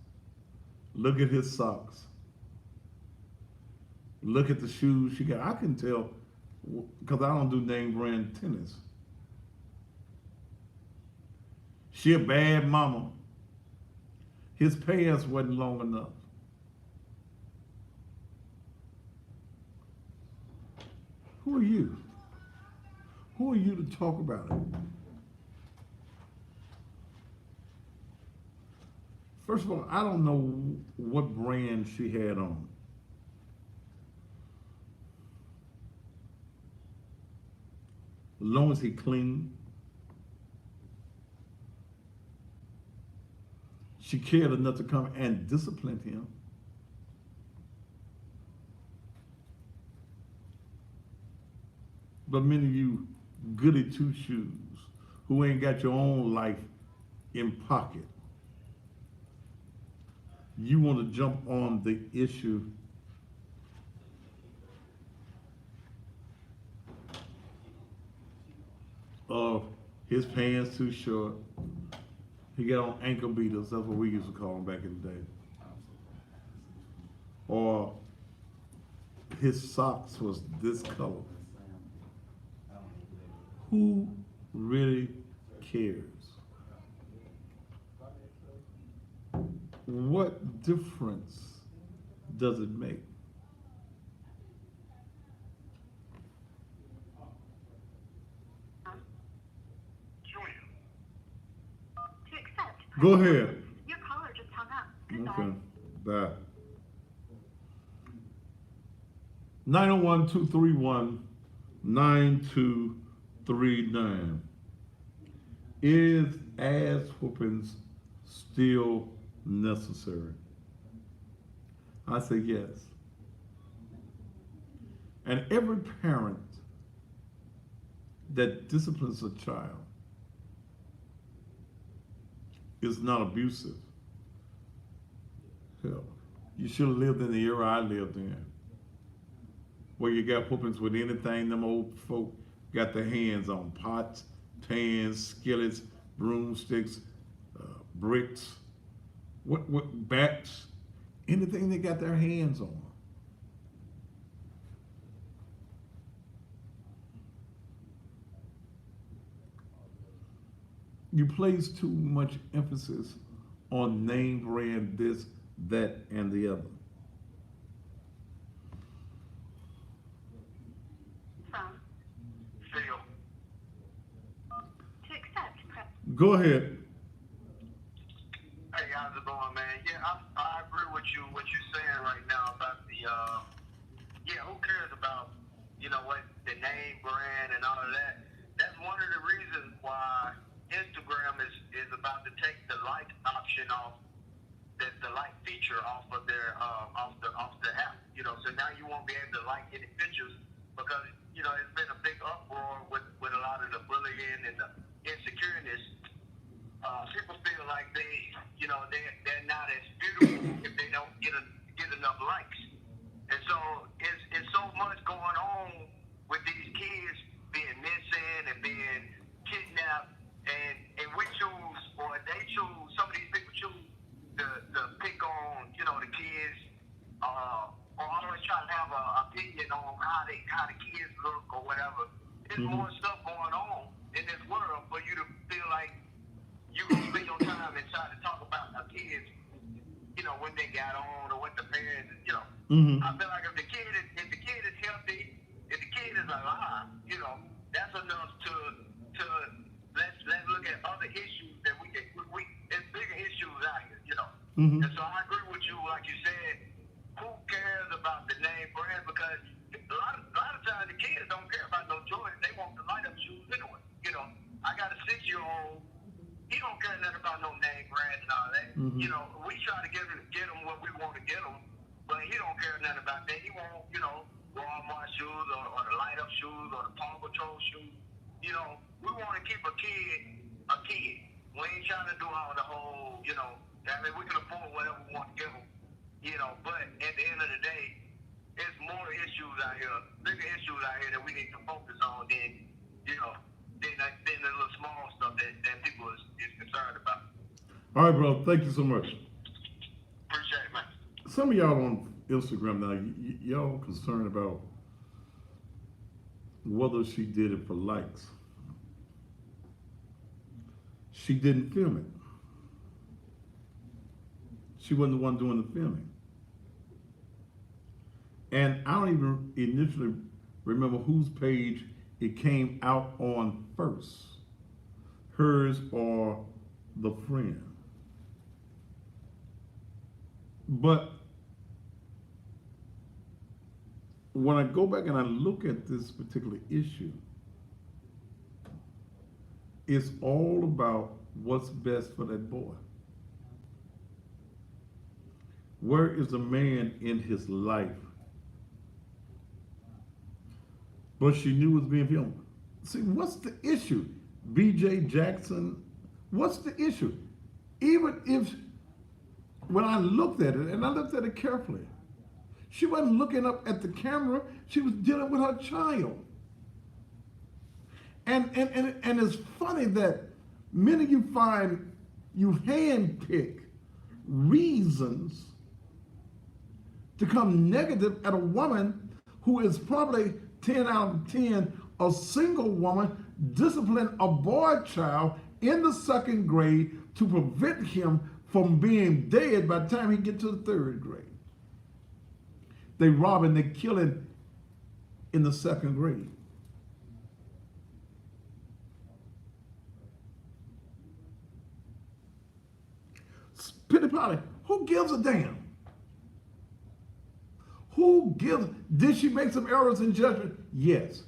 Look at his socks. Look at the shoes she got. I can tell because I don't do name brand tennis. She a bad mama. His pants wasn't long enough. Who are you? Who are you to talk about it? First of all, I don't know what brand she had on. As long as he clean. She cared enough to come and discipline him. But many of you goody two-shoes who ain't got your own life in pocket, you want to jump on the issue of his pants too short. He got on ankle beaters, that's what we used to call them back in the day. Or his socks was this color. Who really cares? What difference does it make? Junior. To accept, Go ahead. your caller just hung up. Goodbye. Okay, bye. 901-231-9239. Is ass whoopings still necessary? I say yes. And every parent that disciplines a child is not abusive. Hell, you should have lived in the era I lived in, where you got whoopings with anything them old folk got their hands on: pots, pans, skillets, broomsticks, bricks, what bats, anything they got their hands on. You place too much emphasis on name brand this, that, and the other. Phone. Phil. To accept, press. Go ahead. Hey, how's it going, man? Yeah, I agree with you, what you're saying right now about the, yeah, who cares about, what the name brand and all of that? That's one of the reasons why Instagram is about to take the like option off, the like feature off of their, off the app, so now you won't be able to like any pictures because, it's been a big uproar with a lot of the bullying and the insecureness. People feel like they're not as beautiful if they don't get enough likes, and so it's so much going on with these kids being missing and being kidnapped, and we choose, or they choose, some of these people choose to pick on the kids, or always try to have an opinion on how the kids look or whatever. There's more stuff going on in this world for you to feel like you can spend your time and try to talk about the kids, when they got on or what the parents, I feel like if the kid is healthy, if the kid is alive, that's enough to let's look at other issues that we there's bigger issues out here, And so I agree with you, like you said, who cares about the name brand? Because a lot of times the kids don't care about no Jordan. They want the light up shoes anyway. I got a 6-year-old. He don't care nothing about no name brand and all that. We try to get him what we want to get him, but he don't care nothing about that. He want, Walmart shoes or the light up shoes or the Paw Patrol shoes. We want to keep a kid a kid. We ain't trying to do all the whole, we can afford whatever we want to give them, but at the end of the day, there's more issues out here, bigger issues out here that we need to focus on than the little small stuff that people is concerned about. All right, bro. Thank you so much. Appreciate it, man. Some of y'all on Instagram now, y'all concerned about whether she did it for likes. She didn't film it. She wasn't the one doing the filming. And I don't even initially remember whose page it came out on first, hers or the friend. But when I go back and I look at this particular issue, it's all about what's best for that boy. Where is the man in his life? But she knew it was being filmed. See, what's the issue? BJ Jackson, what's the issue? Even if when I looked at it, and I looked at it carefully, she wasn't looking up at the camera. She was dealing with her child. And it's funny that many of you find you handpick reasons to come negative at a woman who is probably 10 out of 10, a single woman disciplined a boy child in the 2nd grade to prevent him from being dead by the time he gets to the 3rd grade. They rob and they kill him in the 2nd grade. Pity Polly, who gives a damn? Who gives? Did she make some errors in judgment? Yes.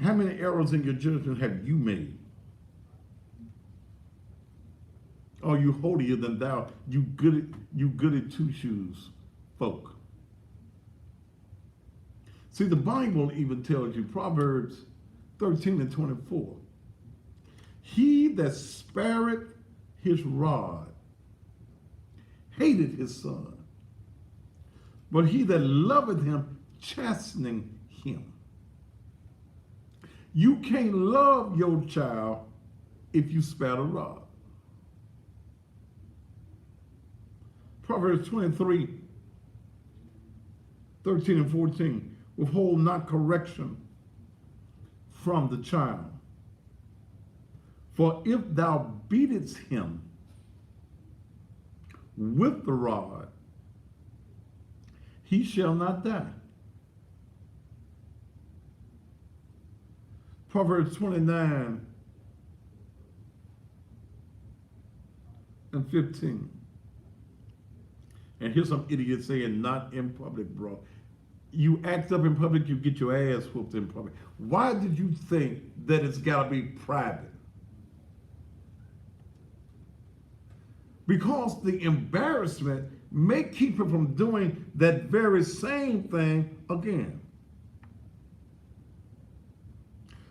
How many errors in your judgment have you made? Are you holier than thou? You goody two shoes folk. See, the Bible even tells you, Proverbs 13:24. He that spareth his rod hated his son, but he that loveth him chastening him. You can't love your child if you spare the rod. Proverbs 23:13-14. Withhold not correction from the child. For if thou beatest him with the rod, he shall not die. Proverbs 29:15. And here's some idiot saying, not in public, bro. You act up in public, you get your ass whooped in public. Why did you think that it's got to be private? Because the embarrassment may keep her from doing that very same thing again.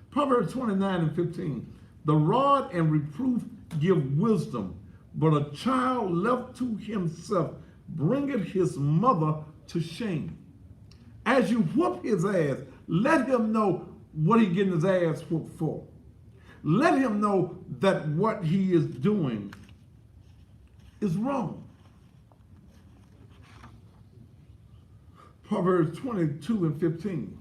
Proverbs 29:15. The rod and reproof give wisdom, but a child left to himself bringeth his mother to shame. As you whoop his ass, let him know what he's getting his ass whooped for. Let him know that what he is doing is wrong. Proverbs 22:15.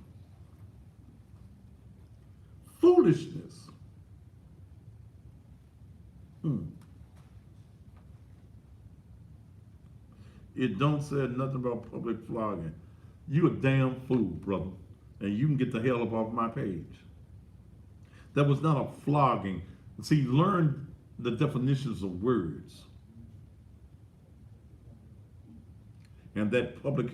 Foolishness. It don't say nothing about public flogging. You a damn fool, brother. And you can get the hell up off my page. That was not a flogging. See, learn the definitions of words. And that public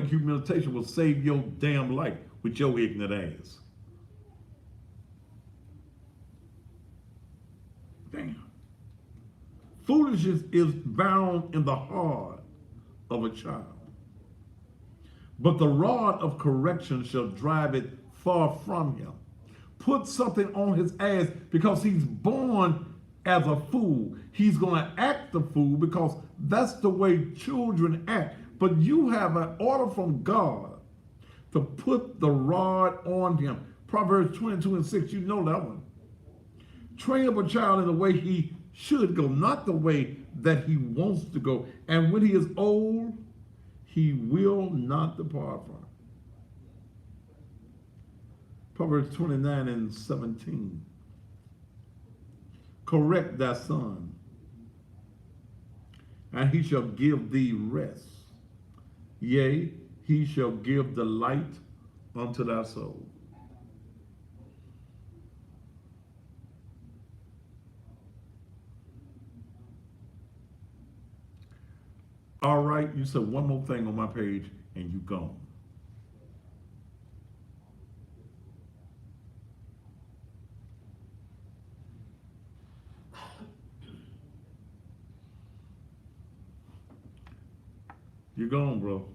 humiliation will save your damn life with your ignorant ass. Damn. Foolishness is bound in the heart of a child, but the rod of correction shall drive it far from him. Put something on his ass because he's born as a fool. He's going to act the fool because that's the way children act. But you have an order from God to put the rod on him. Proverbs 22:6, you know that one. Train up a child in the way he should go, not the way that he wants to go. And when he is old, he will not depart from it. Proverbs 29:17. Correct thy son, and he shall give thee rest. Yea, he shall give delight unto thy soul. All right, you said one more thing on my page and you gone. You're gone, bro.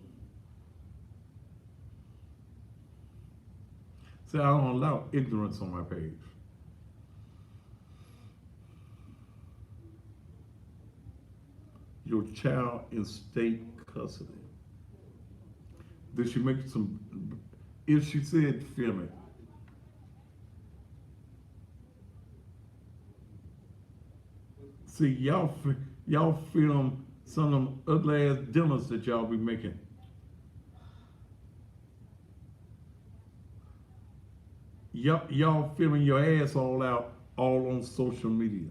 See, I don't allow ignorance on my page. your child in state custody. Did she make some, if she said film it? See, y'all film some of them ugly ass dinners that y'all be making. Y'all filming your ass all out, all on social media.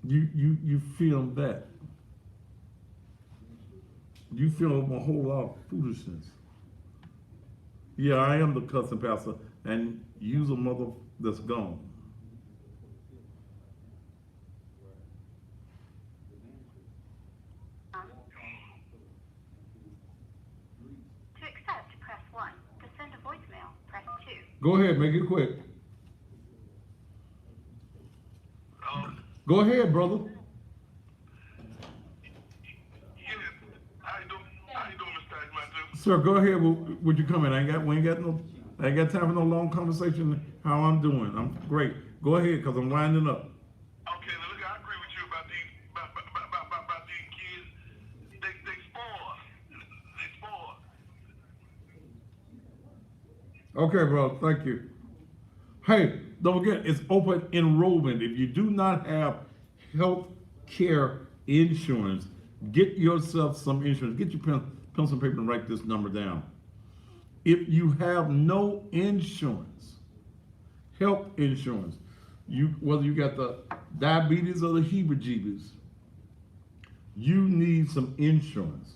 You film that. You film a whole lot of foolishness. Yeah, I am the cussing pastor, and you's a mother that's gone. To accept, press 1. To send a voicemail, press 2. Go ahead, make it quick. Go ahead, brother. Yeah, how you doing, Mr. Agnew? Sir, go ahead. Would you come in? I ain't got time for no long conversation. How I'm doing? I'm great. Go ahead, cause I'm winding up. Okay, now look, I agree with you about these kids. They spoil. They spoil. Okay, bro. Thank you. Hey, don't forget, it's open enrollment. If you do not have health care insurance, get yourself some insurance. Get your pencil and paper and write this number down. If you have no insurance, health insurance, whether you got the diabetes or the heebie-jeebies, you need some insurance.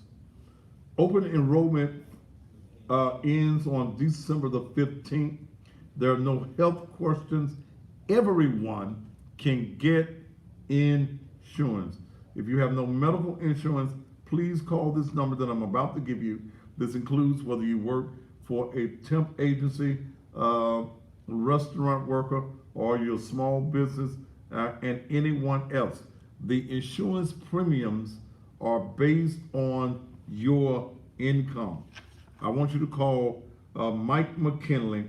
Open enrollment ends on December the 15th. There are no health questions. Everyone can get insurance. If you have no medical insurance, please call this number that I'm about to give you. This includes whether you work for a temp agency, restaurant worker, or your small business, and anyone else. The insurance premiums are based on your income. I want you to call Mike McKinley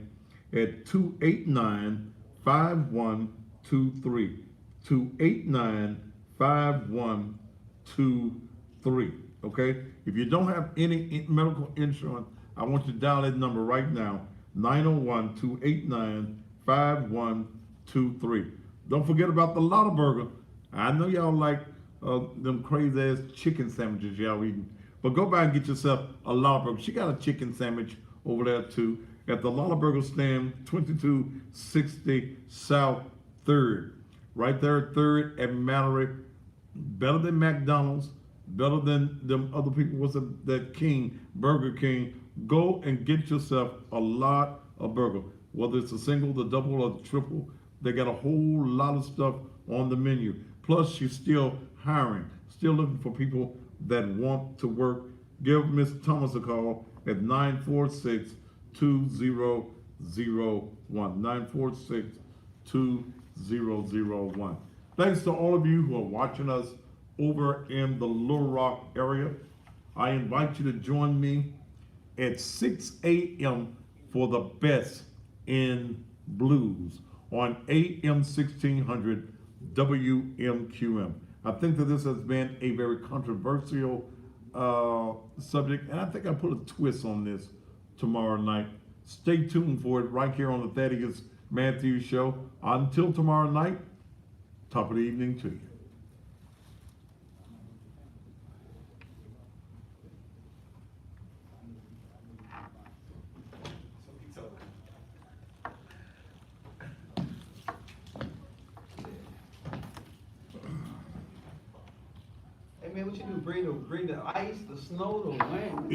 at 289-5123. 289-5123. Okay? If you don't have any medical insurance, I want you to dial that number right now, 901-289-5123. Don't forget about the Lotta Burger. I know y'all like them crazy ass chicken sandwiches y'all eating, but go by and get yourself a Lotta Burger. She got a chicken sandwich over there too at the Lotta Burger stand, 2260 South 3rd. Right there at 3rd and Mallory. Better than McDonald's, better than them other people. What's that King, Burger King? Go and get yourself a lot of burger. Whether it's a single, the double, or the triple, they got a whole lot of stuff on the menu. Plus, she's still hiring, still looking for people that want to work. Give Miss Thomas a call at 946-2001. 946-2001. Thanks to all of you who are watching us over in the Little Rock area. I invite you to join me at 6 a.m. for the best in blues on AM 1600 WMQM. I think that this has been a very controversial subject, and I think I put a twist on this tomorrow night. Stay tuned for it right here on the Thaddeus Matthews Show. Until tomorrow night, top of the evening to you. Hey man, what you do? Bring the ice, the snow, the wind?